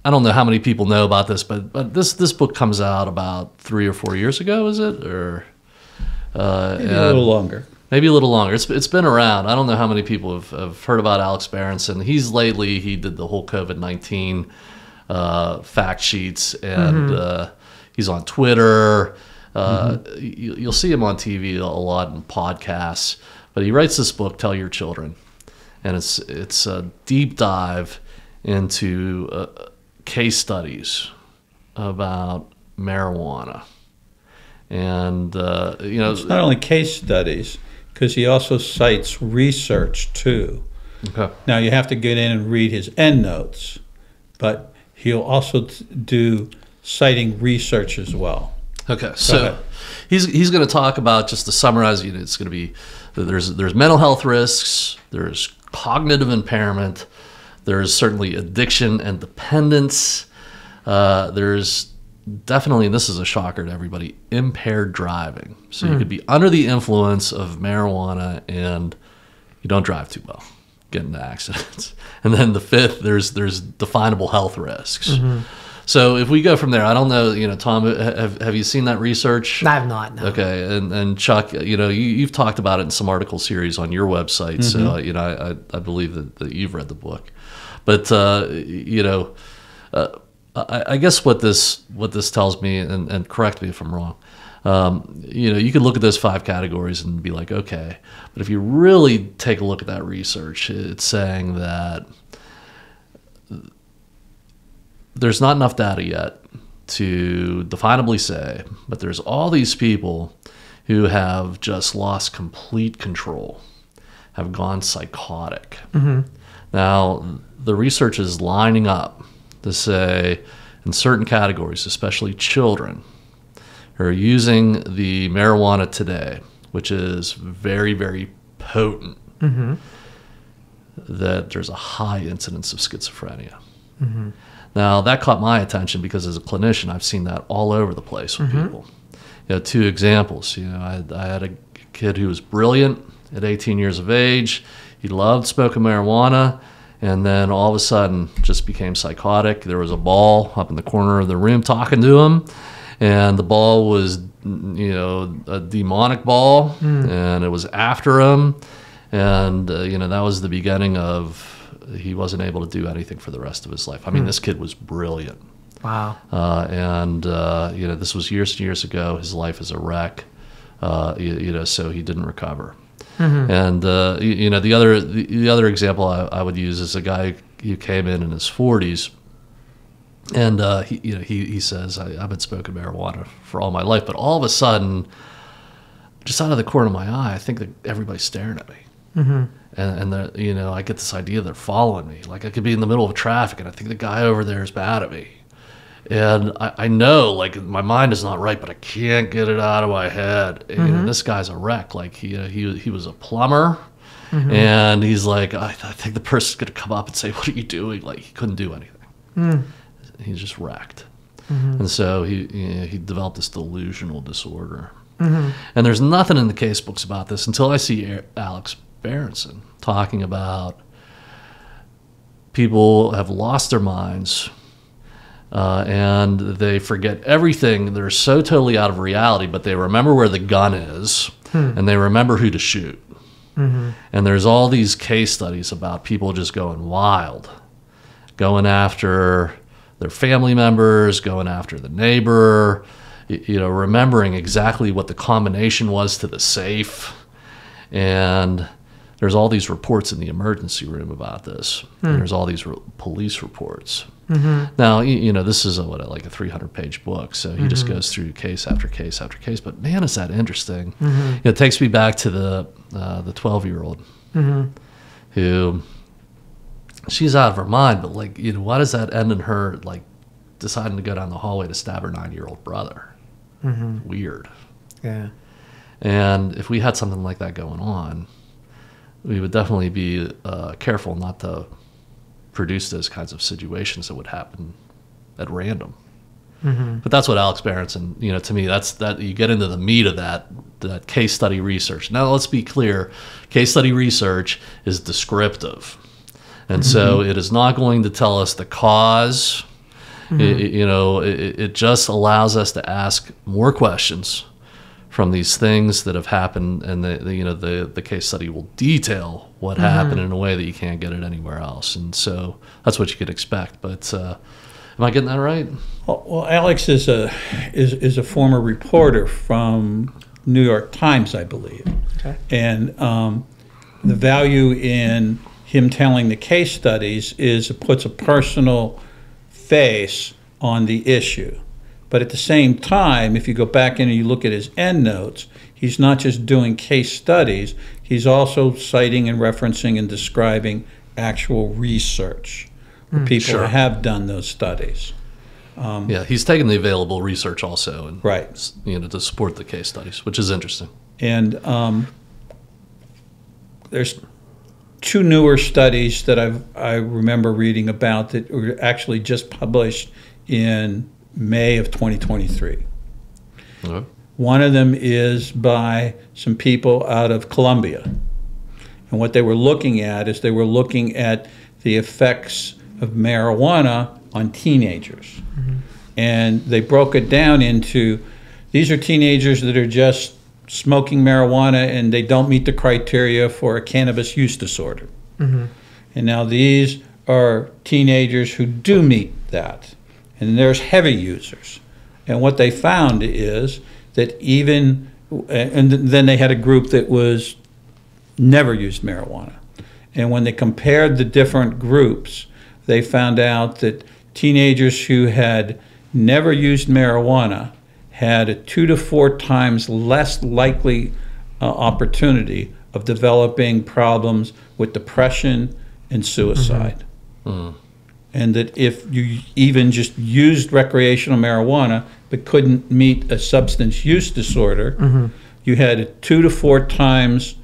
I don't know how many people know about this, but this book comes out about 3 or 4 years ago, is it? Or maybe a little longer. Maybe a little longer. It's been around. I don't know how many people have heard about Alex Berenson. He did the whole COVID-19 fact sheets, and he's on Twitter. You'll see him on TV a lot in podcasts. But he writes this book, Tell Your Children, and it's a deep dive into case studies about marijuana. And it's not only case studies, because he also cites research too. Okay. Now you have to get in and read his endnotes, but he'll also do citing research as well. Okay, so he's going to talk about, just to summarize, it's going to be there's mental health risks, there's cognitive impairment, there's certainly addiction and dependence, there's definitely, and this is a shocker to everybody, impaired driving. So you could be under the influence of marijuana and you don't drive too well, get into accidents. And then the fifth, there's definable health risks. So if we go from there, I don't know, Tom, have you seen that research? I have not, no. Okay, and Chuck, you've talked about it in some article series on your website, so I believe that you've read the book. But I guess what this tells me, and correct me if I'm wrong, you could look at those 5 categories and be like, okay, but if you really take a look at that research, it's saying that there's not enough data yet to definably say, but there's all these people who have just lost complete control, have gone psychotic. Now, the research is lining up to say in certain categories, especially children, who are using the marijuana today, which is very, very potent, that there's a high incidence of schizophrenia. Now, that caught my attention because as a clinician, I've seen that all over the place with people. 2 examples. I had a kid who was brilliant at 18 years of age. He loved smoking marijuana, and then all of a sudden just became psychotic. There was a ball up in the corner of the room talking to him, and the ball was, a demonic ball, and it was after him. And, that was the beginning of he wasn't able to do anything for the rest of his life. I mean, this kid was brilliant. Wow. This was years and years ago. His life is a wreck, so he didn't recover. And, the other example I would use is a guy who came in his 40s. And he says, I've been smoking marijuana for all my life, but all of a sudden, just out of the corner of my eye, I think that everybody's staring at me. And I get this idea they're following me. Like I could be in the middle of traffic, and I think the guy over there is mad at me. And I know, like, my mind is not right, but I can't get it out of my head. And this guy's a wreck. Like he was a plumber, and he's like, I think the person's gonna come up and say, "What are you doing?" Like he couldn't do anything. He's just wrecked. And so he developed this delusional disorder. And there's nothing in the case books about this until I see Alex Berenson talking about people have lost their minds and they forget everything. They're so totally out of reality, but they remember where the gun is and they remember who to shoot. And there's all these case studies about people just going wild, going after their family members, going after the neighbor, remembering exactly what the combination was to the safe. And there's all these reports in the emergency room about this. And there's all these police reports. Now, this is like a 300-page book, so he just goes through case after case after case. But man, is that interesting. It takes me back to the 12-year-old who, she's out of her mind, but why does that end in her deciding to go down the hallway to stab her 9-year-old brother? Weird. Yeah. And if we had something like that going on, we would definitely be careful not to produce those kinds of situations that would happen at random. But that's what Alex Berenson, to me, that you get into the meat of that case study research. Now, let's be clear, case study research is descriptive. And so it is not going to tell us the cause. It just allows us to ask more questions from these things that have happened, and the case study will detail what happened in a way that you can't get it anywhere else. And so that's what you could expect. But am I getting that right? Well, Alex is a former reporter from New York Times, I believe. Okay. And the value in him telling the case studies is it puts a personal face on the issue. But at the same time, if you go back in and you look at his endnotes, he's not just doing case studies, he's also citing and referencing and describing actual research for people who have done those studies. He's taken the available research also, and right, to support the case studies, which is interesting. And there's two newer studies that I remember reading about that were actually just published in May of 2023. Okay. One of them is by some people out of Colombia. And what they were looking at is they were looking at the effects of marijuana on teenagers. And they broke it down into, these are teenagers that are just smoking marijuana and they don't meet the criteria for a cannabis use disorder. And now these are teenagers who do meet that. And there's heavy users. And what they found is that and then they had a group that was never used marijuana. And when they compared the different groups, they found out that teenagers who had never used marijuana had a 2 to 4 times less likely opportunity of developing problems with depression and suicide. And that if you even just used recreational marijuana but couldn't meet a substance use disorder, you had a 2 to 4 times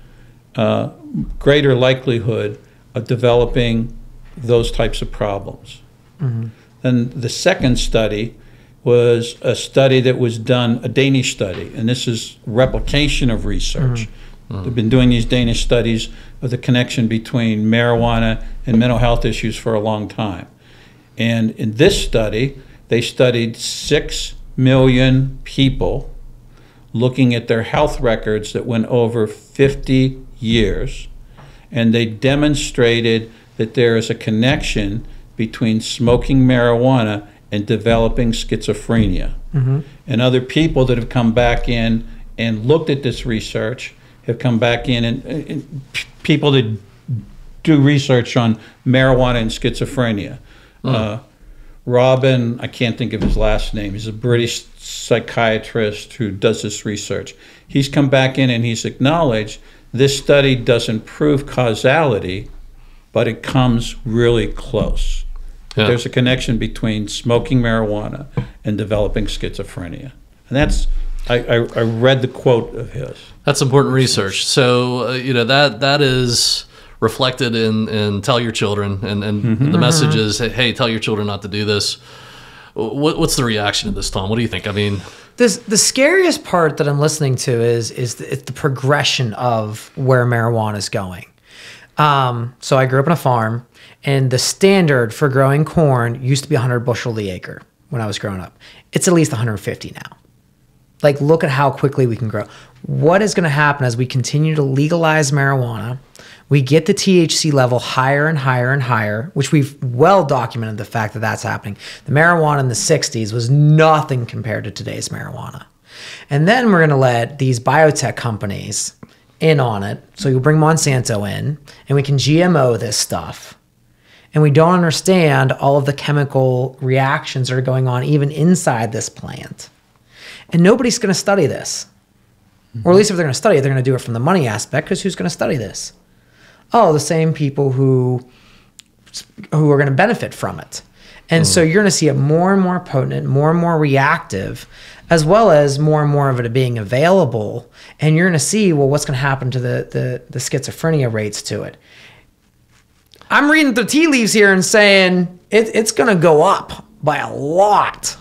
greater likelihood of developing those types of problems. Then the second study was a study that was done, a Danish study, and this is replication of research. They've been doing these Danish studies of the connection between marijuana and mental health issues for a long time. And in this study, they studied 6 million people looking at their health records that went over 50 years. And they demonstrated that there is a connection between smoking marijuana and developing schizophrenia. And other people that have come back in and looked at this research have come back in, and people that do research on marijuana and schizophrenia. Robin, I can't think of his last name, he's a British psychiatrist who does this research. He's come back in and he's acknowledged this study doesn't prove causality, but it comes really close. Yeah. There's a connection between smoking marijuana and developing schizophrenia. And that's, I read the quote of his. That's important research. So, that is reflected in tell your children, and the message is, hey, tell your children not to do this. What's the reaction to this, Tom? What do you think? I mean, the scariest part that I'm listening to is the progression of where marijuana is going. So I grew up on a farm, and the standard for growing corn used to be 100 bushel the acre when I was growing up. It's at least 150 now. Like, look at how quickly we can grow. What is going to happen as we continue to legalize marijuana? We get the THC level higher and higher and higher, which we've well documented the fact that that's happening. The marijuana in the 60s was nothing compared to today's marijuana. And then we're going to let these biotech companies in on it. So you'll bring Monsanto in, and we can GMO this stuff. And we don't understand all of the chemical reactions that are going on even inside this plant. And nobody's going to study this. Or at least if they're going to study it, they're going to do it from the money aspect, because who's going to study this? Oh, the same people who are going to benefit from it. And so you're going to see it more and more potent, more and more reactive, as well as more of it being available. And you're going to see, well, what's going to happen to the schizophrenia rates to it. I'm reading the tea leaves here and saying it's going to go up by a lot.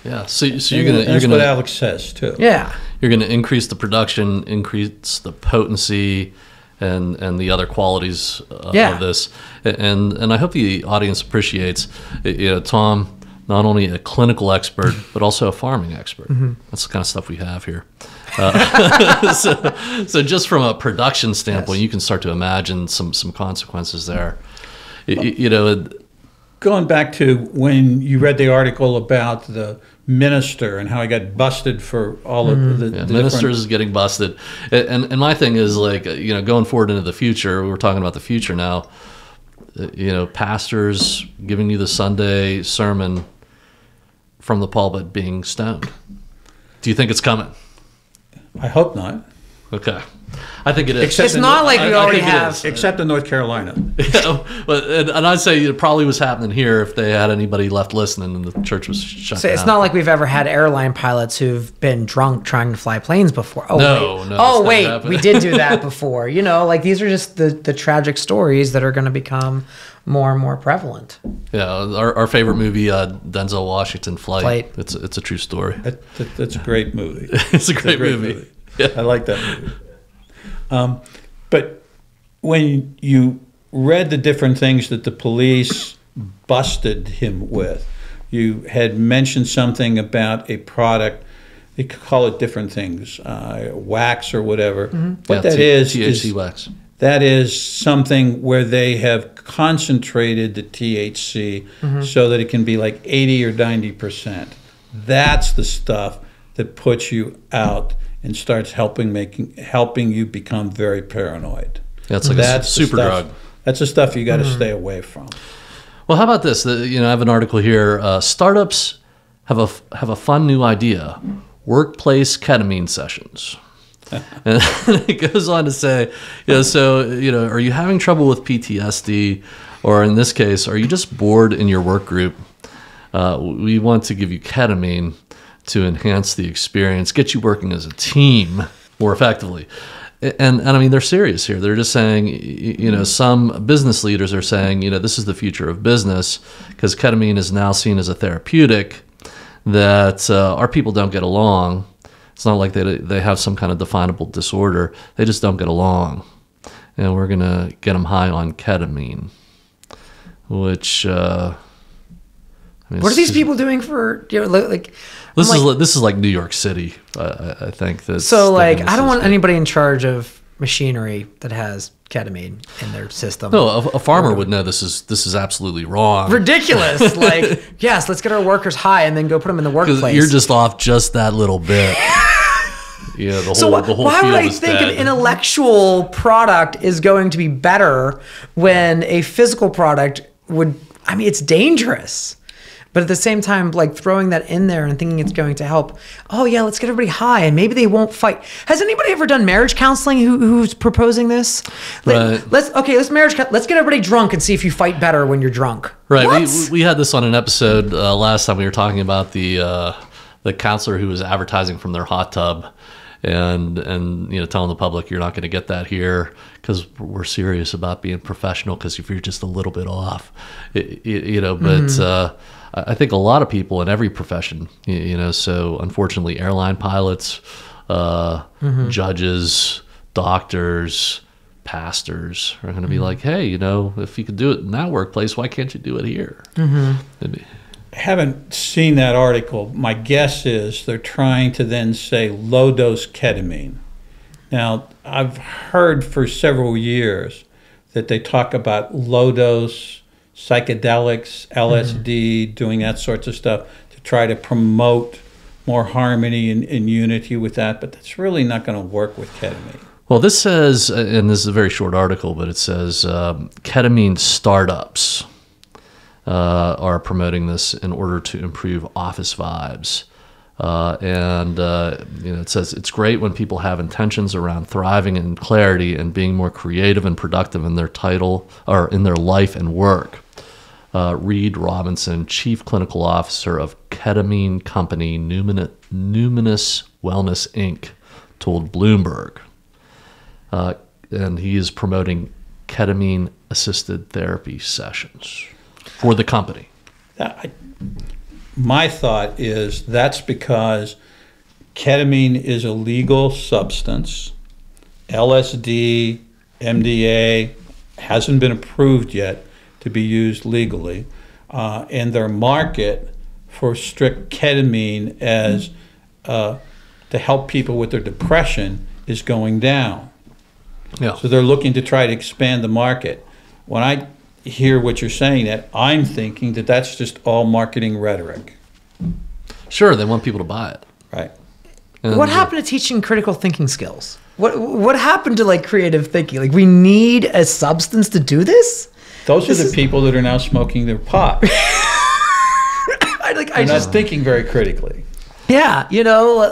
Yeah, so you're gonna that's what Alex says too. Yeah, you're gonna increase the production, increase the potency, and the other qualities of this. And I hope the audience appreciates, Tom, not only a clinical expert but also a farming expert. That's the kind of stuff we have here. So just from a production standpoint, you can start to imagine some consequences there. Going back to when you read the article about the minister and how he got busted for all of the ministers is getting busted, and my thing is, like, going forward into the future, we're talking about the future now, pastors giving you the Sunday sermon from the pulpit being stoned. Do you think it's coming? I hope not. Okay. I think it is. It's not like we already have. Except in North Carolina. And I'd say it probably was happening here if they had anybody left listening and the church was shut down. It's not like we've ever had airline pilots who've been drunk trying to fly planes before. Oh, wait, we did do that before. These are just the tragic stories that are going to become more and more prevalent. Yeah, our favorite movie, Denzel Washington, Flight. It's a true story. That's a great movie. It's a great movie. Yeah. I like that movie. But when you read the different things that the police busted him with, you had mentioned something about a product. They could call it different things, wax or whatever. What that is THC wax. That is something where they have concentrated the THC so that it can be like 80 or 90%. That's the stuff that puts you out and starts helping you become very paranoid. Yeah, it's like a super drug. That's the stuff you got to stay away from. Well, how about this? I have an article here. Startups have a fun new idea: workplace ketamine sessions. And it goes on to say, are you having trouble with PTSD, or in this case, are you just bored in your work group? We want to give you ketamine to enhance the experience, get you working as a team more effectively. And I mean, they're serious here. They're just saying, some business leaders are saying, this is the future of business, because ketamine is now seen as a therapeutic, that our people don't get along. It's not like they have some kind of definable disorder. They just don't get along. And we're going to get them high on ketamine, which... what are these people doing for, This is like New York City, I think. I don't want anybody in charge of machinery that has ketamine in their system. No, a farmer would know this is absolutely wrong. Ridiculous. Like, yes, let's get our workers high and then go put them in the workplace. You're just off just that little bit. Yeah, the whole why would field I is think dead. an intellectual product is going to be better when a physical product would? I mean, it's dangerous. But at the same time, like throwing that in there and thinking it's going to help. Oh yeah, let's get everybody high and maybe they won't fight. Has anybody ever done marriage counseling who's proposing this? Right. Let's get everybody drunk and see if you fight better when you're drunk. Right. What? We had this on an episode last time. We were talking about the counselor who was advertising from their hot tub, and telling the public you're not going to get that here because we're serious about being professional. Because if you're just a little bit off, but. I think a lot of people in every profession, so unfortunately airline pilots, judges, doctors, pastors are going to be like, hey, if you could do it in that workplace, why can't you do it here? I haven't seen that article. My guess is they're trying to then say low-dose ketamine. Now, I've heard for several years that they talk about low-dose psychedelics, LSD, doing that sorts of stuff to try to promote more harmony and unity with that, but that's really not going to work with ketamine. Well, this says, and this is a very short article, but it says ketamine startups are promoting this in order to improve office vibes. It says it's great when people have intentions around thriving and clarity and being more creative and productive in their title or in their life and work. Reed Robinson, Chief Clinical Officer of ketamine company Numinous Wellness Inc., told Bloomberg. And he is promoting ketamine-assisted therapy sessions for the company. My thought is that's because ketamine is a legal substance. LSD, MDA hasn't been approved yet to be used legally. And their market for strict ketamine as to help people with their depression is going down. Yeah. So they're looking to try to expand the market. When I hear what you're saying, that I'm thinking that that's just all marketing rhetoric. Sure, they want people to buy it. Right. And What happened to teaching critical thinking skills? What happened to like creative thinking? Like we need a substance to do this? Those are the people that are now smoking their pot. They're not thinking very critically. Yeah,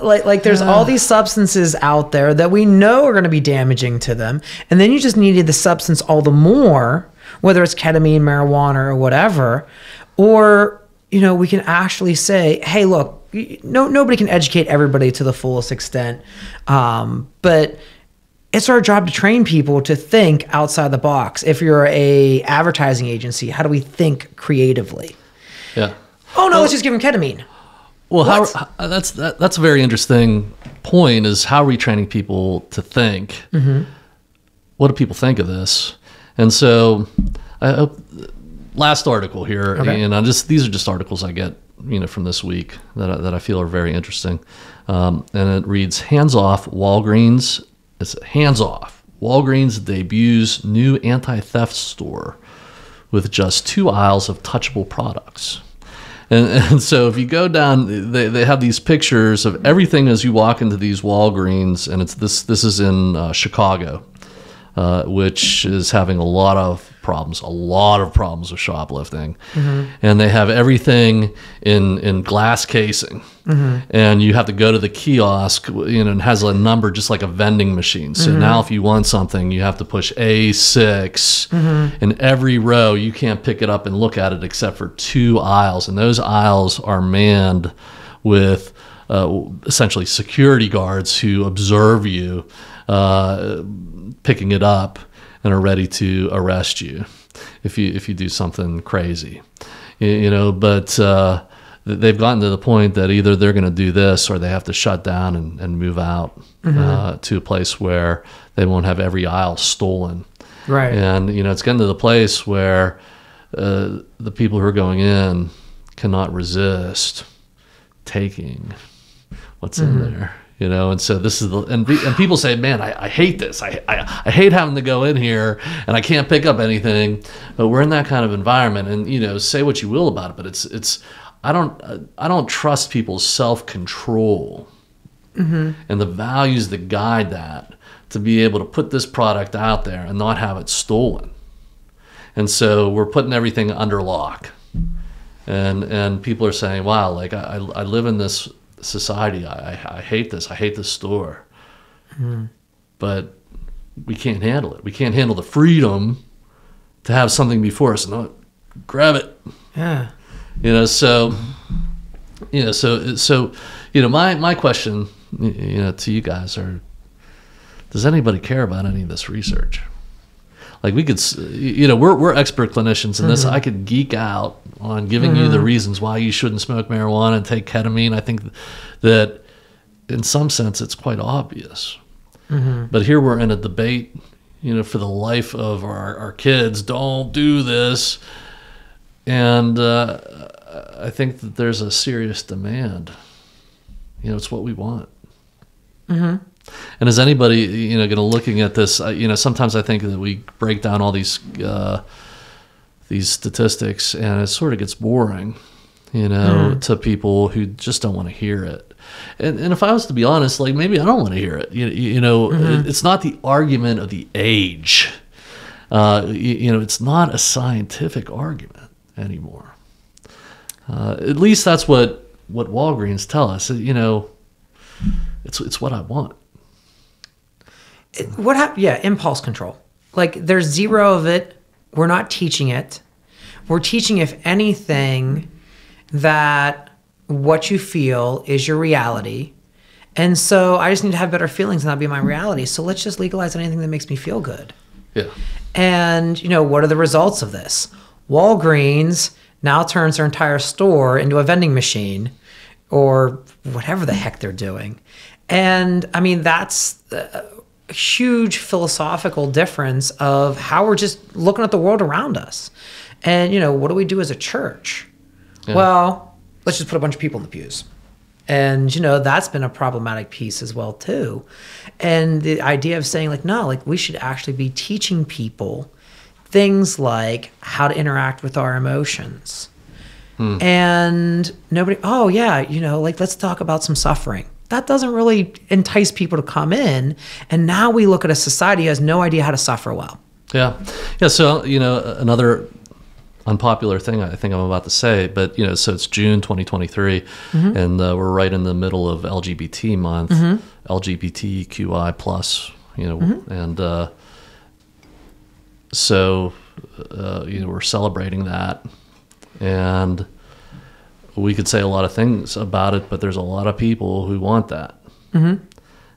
like there's all these substances out there that we know are going to be damaging to them, and then you just needed the substance all the more, whether it's ketamine, marijuana, or whatever, or we can actually say, hey, look, nobody can educate everybody to the fullest extent, but it's our job to train people to think outside the box. If you're a advertising agency, how do we think creatively? Yeah. Oh no, let's just give them ketamine. Well, that's a very interesting point. Is how are we training people to think? Mm-hmm. What do people think of this? And so, last article here, okay. and these are just articles I get from this week that I feel are very interesting. And it reads: Hands off, Walgreens. It's hands off. Walgreens debuts new anti-theft store with just 2 aisles of touchable products. And so if you go down, they have these pictures of everything as you walk into these Walgreens, and it's this is in Chicago, which is having a lot of problems with shoplifting. Mm-hmm. And they have everything in glass casing. Mm-hmm. And you have to go to the kiosk, and it has a number just like a vending machine. So mm-hmm. now if you want something, you have to push A6. Mm-hmm. In every row, you can't pick it up and look at it except for 2 aisles. And those aisles are manned with essentially security guards who observe you picking it up and are ready to arrest you if you do something crazy, But they've gotten to the point that either they're going to do this or they have to shut down and move out mm-hmm. To a place where they won't have every aisle stolen. Right. And it's getting to the place where the people who are going in cannot resist taking what's mm-hmm. in there. And so this is and people say, man, I hate this. I hate having to go in here and I can't pick up anything. But we're in that kind of environment, and say what you will about it, but it's I don't trust people's self-control and the values that guide that to be able to put this product out there and not have it stolen. And so we're putting everything under lock. And people are saying, wow, like I live in this society. I hate this. I hate this store. But we can't handle it. We can't handle the freedom to have something before us. No, grab it. Yeah. So my question, to you guys are, does anybody care about any of this research? Like we could, we're expert clinicians in this. I could geek out on giving you the reasons why you shouldn't smoke marijuana and take ketamine. I think that in some sense it's quite obvious. But here we're in a debate, for the life of our kids, don't do this. And I think that there's a serious demand. It's what we want. And is anybody, going to looking at this, sometimes I think that we break down all these statistics and it sort of gets boring, to people who just don't want to hear it. And if I was to be honest, like maybe I don't want to hear it. It's not the argument of the age. It's not a scientific argument anymore. At least that's what Walgreens tell us. It's what I want. Impulse control. Like there's zero of it. We're not teaching it. We're teaching, if anything, that what you feel is your reality. And so I just need to have better feelings and that'll be my reality. So let's just legalize anything that makes me feel good. Yeah. And, what are the results of this? Walgreens now turns their entire store into a vending machine or whatever the heck they're doing. And I mean, that's a huge philosophical difference of how we're just looking at the world around us. And, what do we do as a church? Yeah. Well, let's just put a bunch of people in the pews. And, that's been a problematic piece as well, too. And the idea of saying, like, no, like, we should actually be teaching people things like how to interact with our emotions. And nobody, let's talk about some suffering. That doesn't really entice people to come in. And now we look at a society who has no idea how to suffer well. Yeah. Yeah. So, another unpopular thing I think I'm about to say, but, so it's June 2023, and we're right in the middle of LGBT month, LGBTQI plus, and so, we're celebrating that. And we could say a lot of things about it, but there's a lot of people who want that.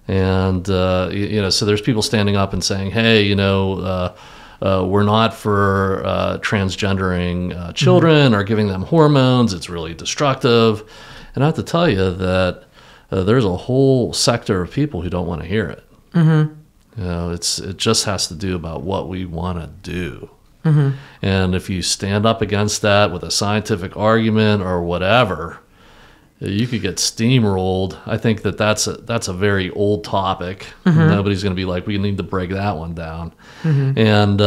And, so there's people standing up and saying, hey, we're not for transgendering children or giving them hormones. It's really destructive. And I have to tell you that there's a whole sector of people who don't want to hear it. It just has to do about what we want to do. And if you stand up against that with a scientific argument or whatever, you could get steamrolled. I think that's a very old topic. Nobody's going to be like, we need to break that one down. And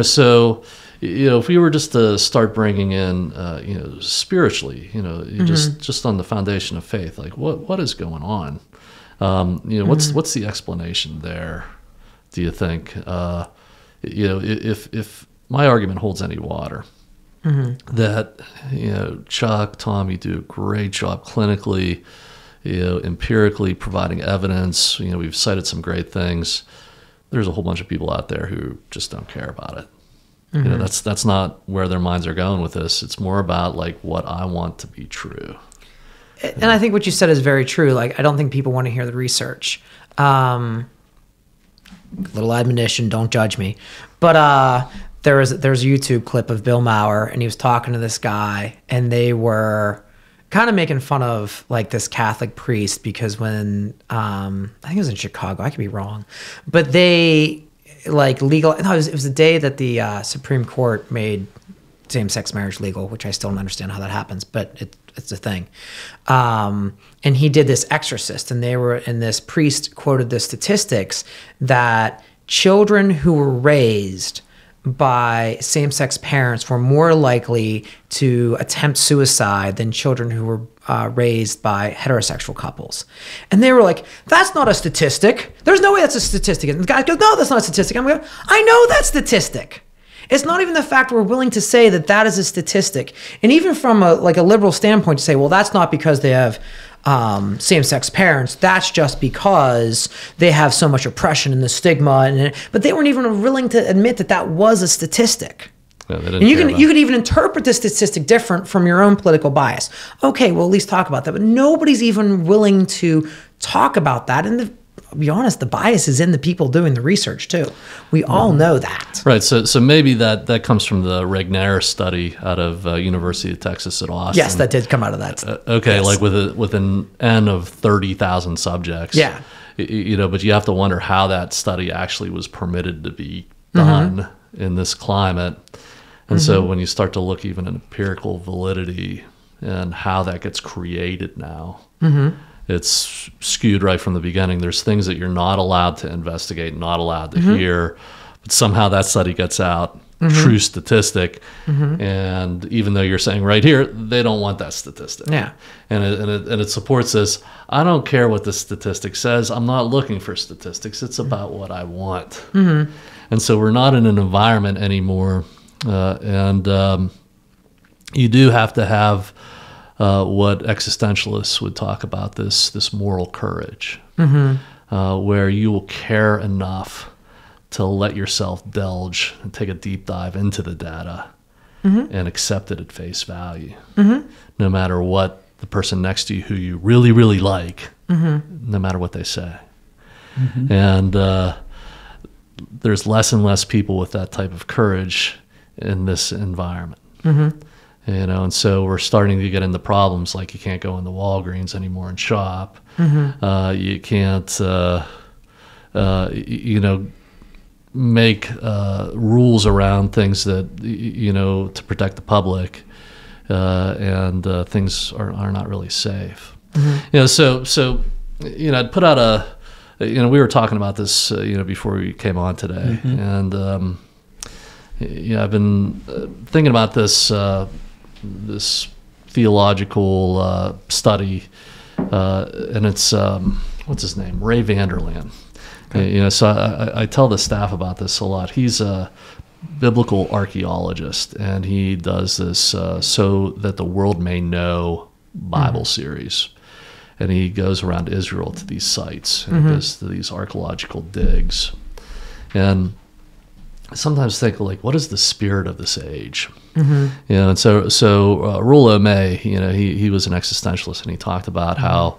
so if we were just to start bringing in, spiritually, just on the foundation of faith, like what is going on? What's the explanation there? Do you think? If my argument holds any water, that Chuck, Tom, you do a great job clinically, empirically providing evidence. We've cited some great things. There's a whole bunch of people out there who just don't care about it. That's not where their minds are going with this. It's more about like what I want to be true. And I think what you said is very true. Like I don't think people want to hear the research. Little admonition, don't judge me. But there's a YouTube clip of Bill Maher, and he was talking to this guy, and they were kind of making fun of like this Catholic priest because when I think it was in Chicago, I could be wrong, but they like it was the day that the Supreme Court made same-sex marriage legal, which I still don't understand how that happens, but it's a thing. And he did this exorcist, and this priest quoted the statistics that children who were raised by same-sex parents were more likely to attempt suicide than children who were raised by heterosexual couples. And they were like, that's not a statistic. There's no way that's a statistic. And the guy goes, no, that's not a statistic. I'm going, I know that statistic. It's not even the fact we're willing to say that that is a statistic. And even from a liberal standpoint to say, well, that's not because they have same-sex parents. That's just because they have so much oppression and the stigma. But they weren't even willing to admit that that was a statistic. Yeah, and you could even interpret the statistic different from your own political bias. Okay, well, at least talk about that. But nobody's even willing to talk about that. And I'll be honest, the bias is in the people doing the research too. We all know that. Right. So maybe that comes from the Regnair study out of University of Texas at Austin. Yes, that did come out of that. Okay, yes. Like with an N of 30,000 subjects. Yeah. But you have to wonder how that study actually was permitted to be done in this climate. And so when you start to look even at empirical validity and how that gets created now, it's skewed right from the beginning. There's things that you're not allowed to investigate, not allowed to hear, but somehow that study gets out, true statistic, and even though you're saying right here, they don't want that statistic. Yeah. And it supports this, I don't care what the statistic says, I'm not looking for statistics, it's about what I want. And so we're not in an environment anymore, and you do have to have what existentialists would talk about, this moral courage, where you will care enough to let yourself delge and take a deep dive into the data and accept it at face value, no matter what the person next to you who you really, really like, no matter what they say. And there's less and less people with that type of courage in this environment. And so we're starting to get into problems like you can't go into Walgreens anymore and shop. You can't, make rules around things that, to protect the public, and things are not really safe. So I'd put out we were talking about this, before we came on today, and I've been thinking about this theological study, and it's what's his name, Ray Vanderlaan. So I tell the staff about this a lot. He's a biblical archaeologist, and he does this so that the world may know Bible series. And he goes around Israel to these sites and does these archaeological digs. And I sometimes think, what is the spirit of this age? And so Rollo May, he was an existentialist, and he talked about how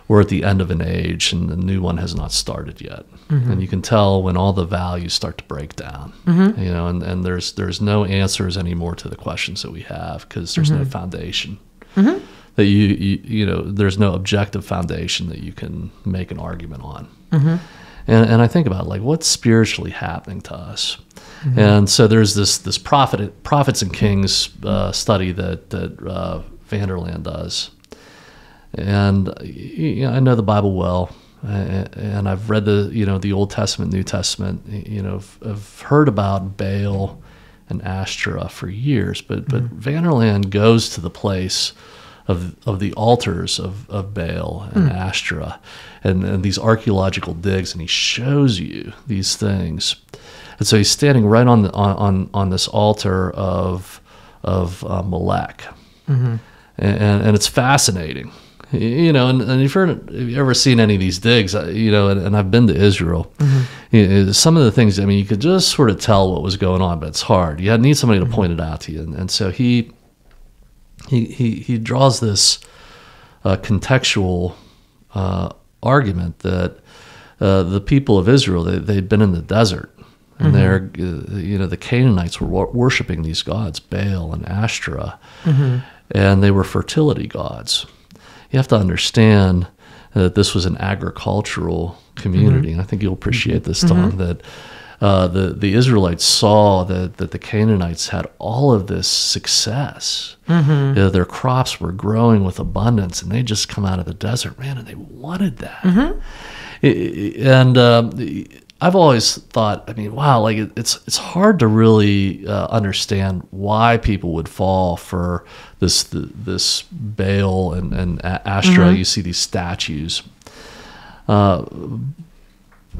we're at the end of an age and the new one has not started yet. And you can tell when all the values start to break down, and there's no answers anymore to the questions that we have because there's no foundation. That there's no objective foundation that you can make an argument on. And I think about what's spiritually happening to us. And so there's this Prophets and Kings study that Vanderlaan does. And I know the Bible well, and I've read the Old Testament, New Testament. I've heard about Baal and Ashtoreth for years, but Vanderlaan goes to the place of the altars of Baal and Ashtoreth and these archaeological digs, and he shows you these things. And so he's standing right on this altar of Molech, and it's fascinating. And if you've ever seen any of these digs, and I've been to Israel, some of the things, you could just sort of tell what was going on, but it's hard. You need somebody to point it out to you. And so he draws this contextual argument that the people of Israel, they'd been in the desert, and the Canaanites were worshiping these gods, Baal and Ashtoreth, and they were fertility gods. You have to understand that this was an agricultural community, and I think you'll appreciate this, Tom, that the Israelites saw that the Canaanites had all of this success. You know, their crops were growing with abundance, and they just come out of the desert, man, and they wanted that. I've always thought, I mean, wow, like it's hard to really understand why people would fall for this Baal and Asherah. You see these statues.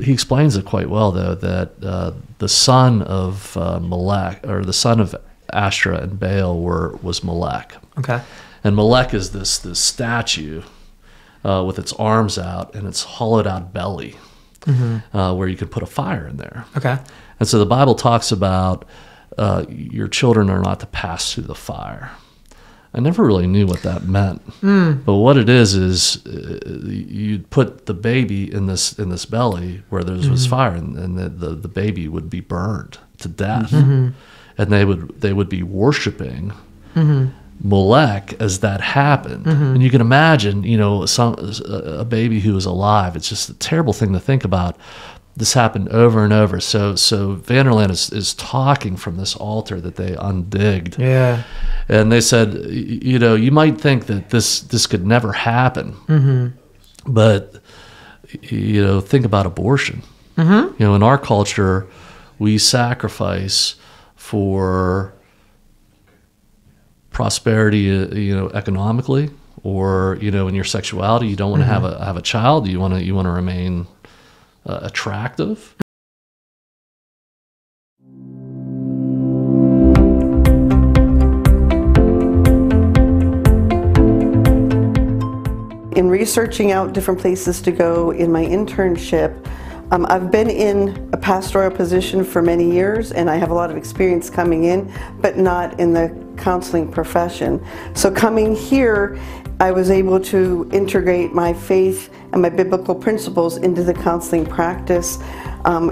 He explains it quite well, though, that the son of Molech, or the son of Asherah and Baal was Molech. Okay. And Molech is this statue with its arms out and its hollowed out belly, where you could put a fire in there. Okay. And so the Bible talks about your children are not to pass through the fire. I never really knew what that meant, but what it is you'd put the baby in this belly where there was fire, and the baby would be burned to death, and they would be worshiping Molech as that happened. And you can imagine, you know, a baby who was alive. It's just a terrible thing to think about. This happened over and over. So Vanderland is talking from this altar that they undigged. Yeah. And they said, you know, you might think that this could never happen, but, you know, think about abortion. You know, in our culture, we sacrifice for prosperity, you know, economically, or, you know, in your sexuality, you don't want to have a child. You want to remain attractive. In researching out different places to go in my internship, I've been in a pastoral position for many years, and I have a lot of experience coming in, but not in the counseling profession. So coming here, I was able to integrate my faith and my biblical principles into the counseling practice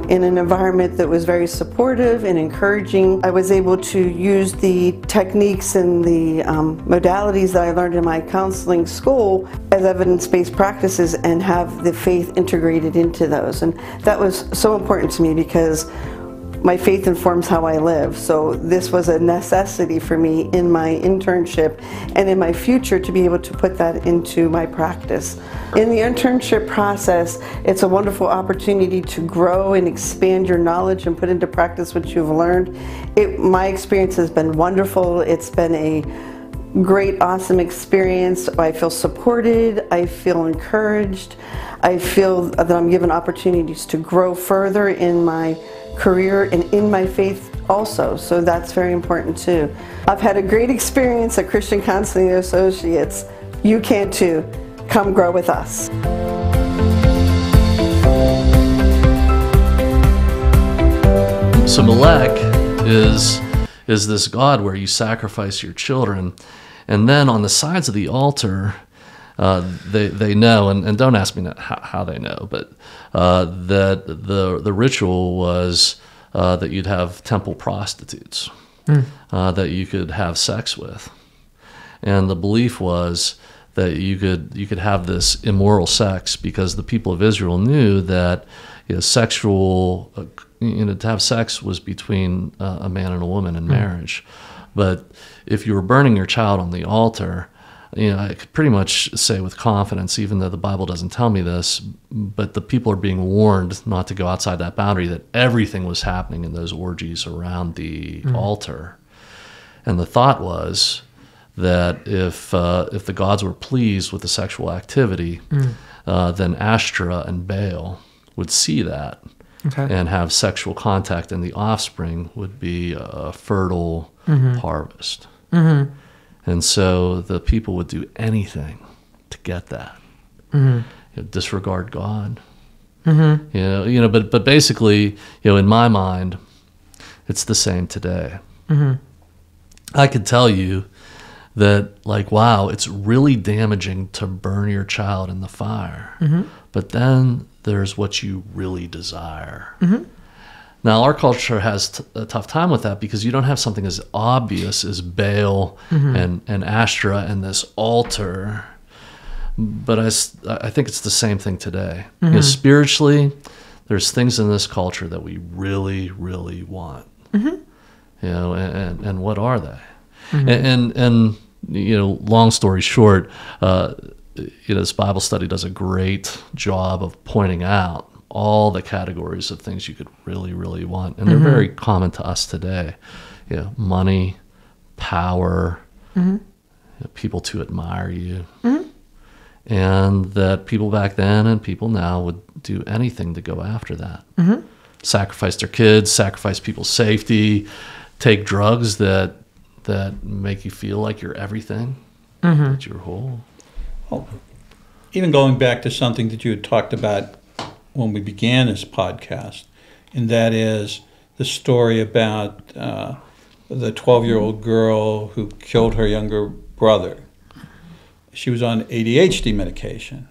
in an environment that was very supportive and encouraging. I was able to use the techniques and the modalities that I learned in my counseling school as evidence-based practices and have the faith integrated into those. And that was so important to me because my faith informs how I live. So this was a necessity for me in my internship and in my future to be able to put that into my practice. In the internship process, it's a wonderful opportunity to grow and expand your knowledge and put into practice what you've learned. My experience has been wonderful. It's been a great, awesome experience. I feel supported. I feel encouraged. I feel that I'm given opportunities to grow further in my career and in my faith also, so that's very important too. I've had a great experience at Christian Counseling Associates. You can too. Come grow with us. So Molech is this god where you sacrifice your children, and then on the sides of the altar, they know, and don't ask me how they know, but that the ritual was that you'd have temple prostitutes that you could have sex with, and the belief was that you could have this immoral sex because the people of Israel knew that, you know, to have sex was between a man and a woman in marriage, but if you were burning your child on the altar, you know, I could pretty much say with confidence, even though the Bible doesn't tell me this, but the people are being warned not to go outside that boundary, that everything was happening in those orgies around the altar. And the thought was that if the gods were pleased with the sexual activity, then Asherah and Baal would see that and have sexual contact, and the offspring would be a fertile harvest. And so the people would do anything to get that. You know, disregard God. You know, but basically, you know, in my mind, it's the same today. I could tell you that, like, wow, it's really damaging to burn your child in the fire. But then there's what you really desire. Now, our culture has a tough time with that because you don't have something as obvious as Baal and Asherah and this altar. But I think it's the same thing today. You know, spiritually, there's things in this culture that we really, really want. You know, and what are they? And you know, long story short, you know, this Bible study does a great job of pointing out all the categories of things you could really, really want, and they're very common to us today. You know, money, power, you know, people to admire you, and that people back then and people now would do anything to go after that. Sacrifice their kids, sacrifice people's safety, take drugs that make you feel like you're everything, that you're whole. Well, even going back to something that you had talked about when we began this podcast, and that is the story about the 12-year-old girl who killed her younger brother. She was on ADHD medication.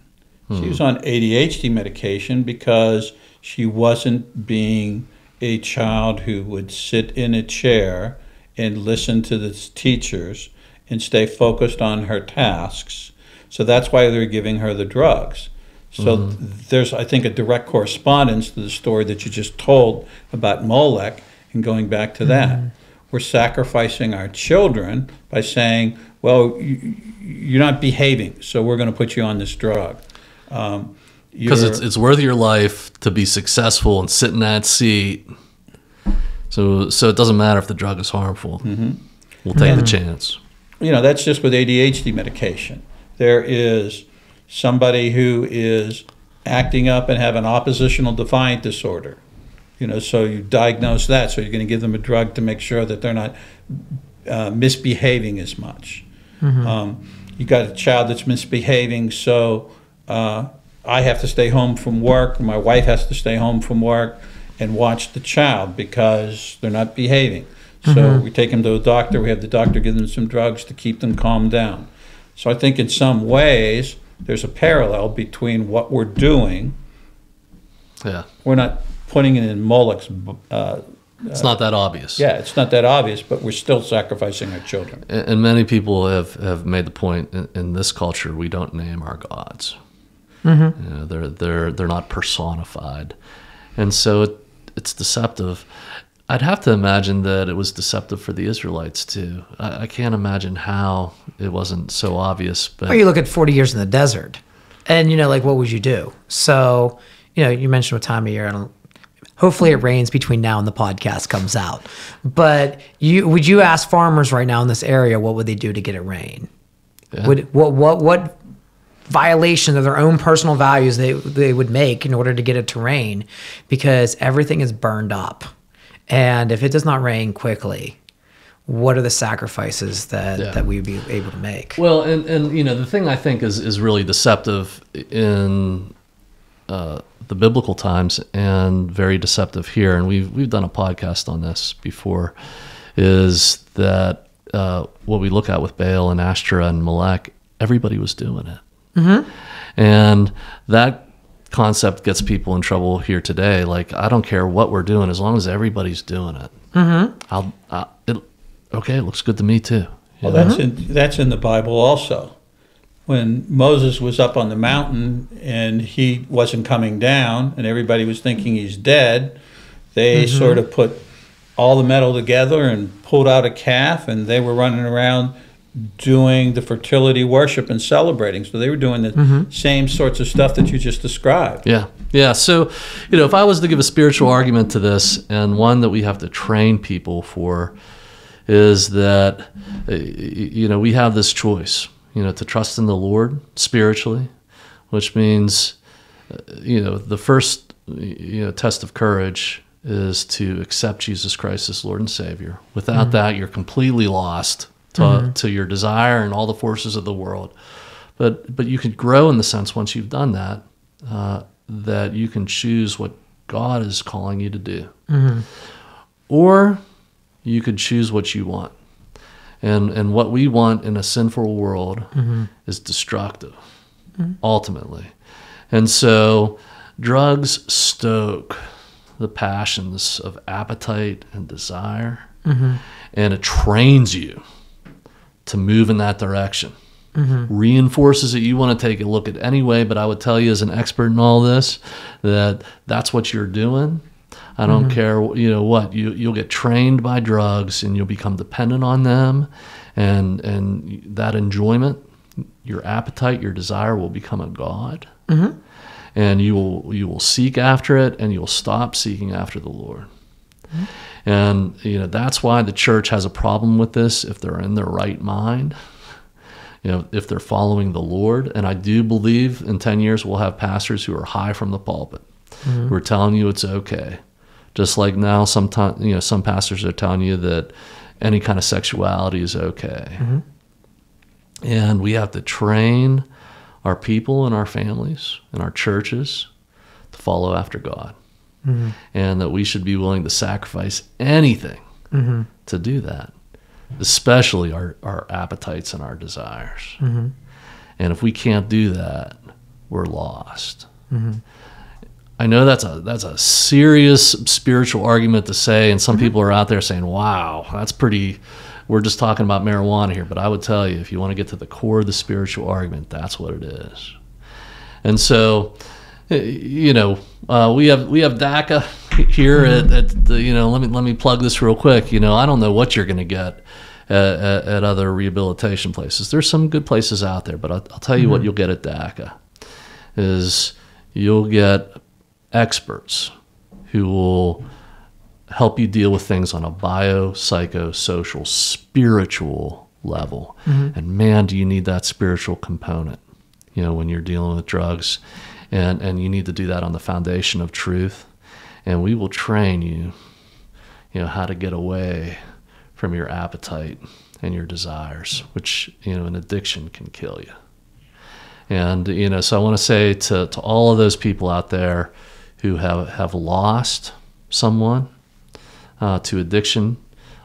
She was on ADHD medication because she wasn't being a child who would sit in a chair and listen to the teachers and stay focused on her tasks. So that's why they're giving her the drugs. So there's, I think, a direct correspondence to the story that you just told about Molech, and going back to that. We're sacrificing our children by saying, well, you're not behaving, so we're going to put you on this drug. Because it's worth your life to be successful and sit in that seat. So it doesn't matter if the drug is harmful. We'll take the chance. You know, that's just with ADHD medication. There is somebody who is acting up and have an oppositional defiant disorder. You know, so you diagnose that, so you're going to give them a drug to make sure that they're not misbehaving as much. You got a child that's misbehaving, so I have to stay home from work, or my wife has to stay home from work and watch the child because they're not behaving. So we take them to a doctor, we have the doctor give them some drugs to keep them calmed down. So I think in some ways there's a parallel between what we're doing. Yeah. We're not putting it in Molech's it's not that obvious. yeah, it's not that obvious, but we're still sacrificing our children. And many people have made the point in this culture, we don't name our gods. You know, they're not personified, and so it's deceptive. I'd have to imagine that it was deceptive for the Israelites too. I can't imagine how it wasn't so obvious. But Or you look at 40 years in the desert, and, you know, like, what would you do? So, you know, you mentioned what time of year. Hopefully it rains between now and the podcast comes out. But would you ask farmers right now in this area, what would they do to get it rain? Yeah. What violation of their own personal values they would make in order to get it to rain? Because everything is burned up. And if it does not rain quickly, what are the sacrifices that we would be able to make? Well, and you know, the thing I think is really deceptive in the biblical times and very deceptive here, and we've done a podcast on this before, is that what we look at with Baal and Ashtoreth and Molech, everybody was doing it. And that concept gets people in trouble here today. Like, I don't care what we're doing as long as everybody's doing it. Okay, it looks good to me too. Well, that's in the Bible also. When Moses was up on the mountain and he wasn't coming down and everybody was thinking he's dead, they sort of put all the metal together and pulled out a calf, and they were running around doing the fertility worship and celebrating. So they were doing the same sorts of stuff that you just described. Yeah. So, you know, if I was to give a spiritual argument to this, and one that we have to train people for, is that, you know, we have this choice, you know, to trust in the Lord spiritually, which means, you know, the first, you know, test of courage is to accept Jesus Christ as Lord and Savior. Without that, you're completely lost to your desire and all the forces of the world. But you can grow in the sense, once you've done that, that you can choose what God is calling you to do. Or you could choose what you want. And what we want in a sinful world is destructive, ultimately. And so drugs stoke the passions of appetite and desire, and it trains you to move in that direction. reinforces it, you want to take a look at anyway. But I would tell you, as an expert in all this, that that's what you're doing. I don't care, what, you'll get trained by drugs and you'll become dependent on them, and that enjoyment, your appetite, your desire will become a god, and you will seek after it, and you'll stop seeking after the Lord. And that's why the church has a problem with this if they're in their right mind, if they're following the Lord. And I do believe in 10 years we'll have pastors who are high from the pulpit, who are telling you it's okay. Just like now, sometimes some pastors are telling you that any kind of sexuality is okay. And we have to train our people and our families and our churches to follow after God. And that we should be willing to sacrifice anything to do that, especially our appetites and our desires. And if we can't do that, we're lost. I know that's a serious spiritual argument to say, and some people are out there saying, wow, that's pretty, we're just talking about marijuana here. But I would tell you, if you want to get to the core of the spiritual argument, that's what it is. And so, we have DACA here at the, let me plug this real quick. I don't know what you're going to get at other rehabilitation places. There's some good places out there, but I'll tell you what you'll get at DACA is you'll get experts who will help you deal with things on a biopsychosocial, spiritual level. And man, do you need that spiritual component, when you're dealing with drugs. And you need to do that on the foundation of truth. And we will train you, how to get away from your appetite and your desires, which, an addiction can kill you. And, so I want to say to all of those people out there who have lost someone to addiction,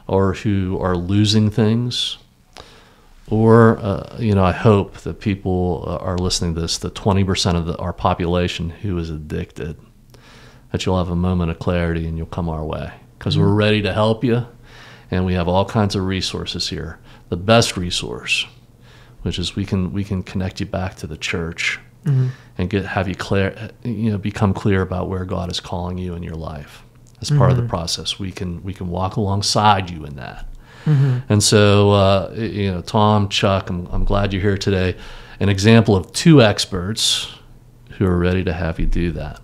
or who are losing things, or, I hope that people are listening to this, the 20% of our population who is addicted, that you'll have a moment of clarity and you'll come our way, because we're ready to help you, and we have all kinds of resources here. The best resource, which is we can connect you back to the church and have you become clear about where God is calling you in your life. As part of the process, we can walk alongside you in that. And so, Tom, Chuck, I'm glad you're here today. An example of two experts who are ready to have you do that.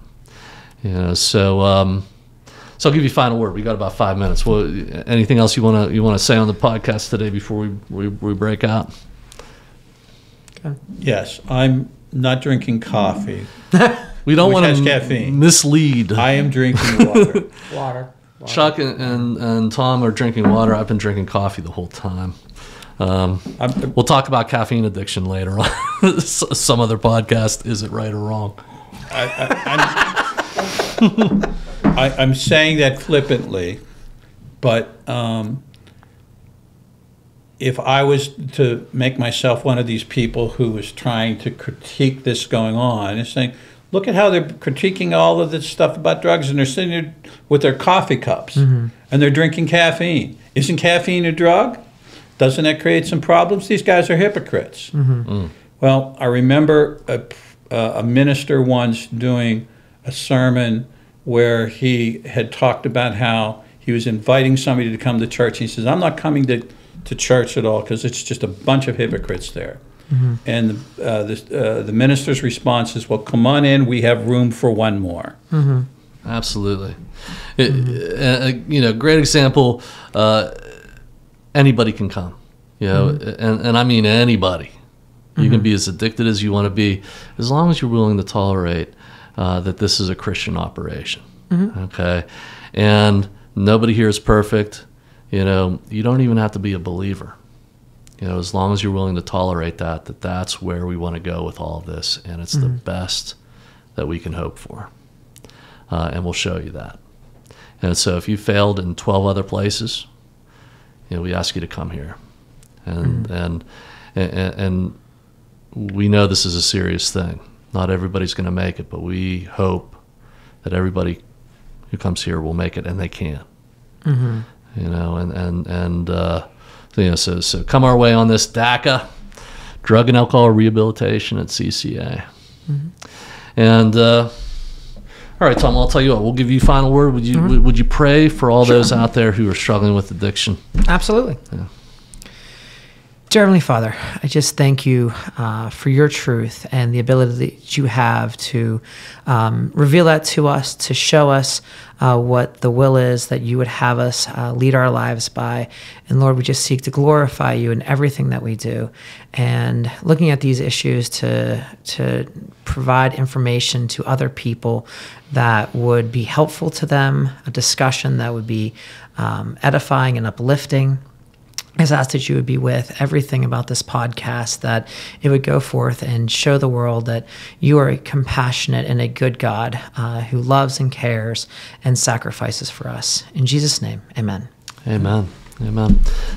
So I'll give you a final word. We got about 5 minutes. Well, anything else you want to say on the podcast today before we break out? Okay. Yes, I'm not drinking coffee. We don't want to mislead. I am drinking water. Water. Chuck and Tom are drinking water. I've been drinking coffee the whole time. We'll talk about caffeine addiction later on. Some other podcast. Is it right or wrong? I'm saying that flippantly, but if I was to make myself one of these people who was trying to critique this going on and saying, look at how they're critiquing all of this stuff about drugs, and they're sitting there with their coffee cups and they're drinking caffeine. Isn't caffeine a drug? Doesn't that create some problems? These guys are hypocrites. Well, I remember a minister once doing a sermon where he had talked about how he was inviting somebody to come to church. He says, I'm not coming to church at all because it's just a bunch of hypocrites there. And the minister's response is, well, come on in. We have room for one more. Absolutely. Great example. Anybody can come, and I mean anybody. You can be as addicted as you want to be, as long as you're willing to tolerate that this is a Christian operation. Okay, and nobody here is perfect. You don't even have to be a believer. As long as you're willing to tolerate that's where we want to go with all of this, and it's the best that we can hope for. And we'll show you that. And so if you failed in 12 other places, we ask you to come here. And we know this is a serious thing. Not everybody's going to make it, but we hope that everybody who comes here will make it, and they can. So come our way on this DACA. Drug and Alcohol Rehabilitation at CCA. And all right, Tom, I'll tell you what, we'll give you final word. Would you pray for all those out there who are struggling with addiction? Absolutely. Yeah. Dear Heavenly Father, I just thank you for your truth and the ability that you have to reveal that to us, to show us what the will is that you would have us lead our lives by. And Lord, we just seek to glorify you in everything that we do. And looking at these issues to provide information to other people that would be helpful to them, a discussion that would be edifying and uplifting. I just ask that you would be with everything about this podcast, that it would go forth and show the world that you are a compassionate and a good God who loves and cares and sacrifices for us. In Jesus' name, amen. Amen. Amen.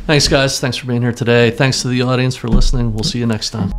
Thanks, guys. Thanks for being here today. Thanks to the audience for listening. We'll see you next time.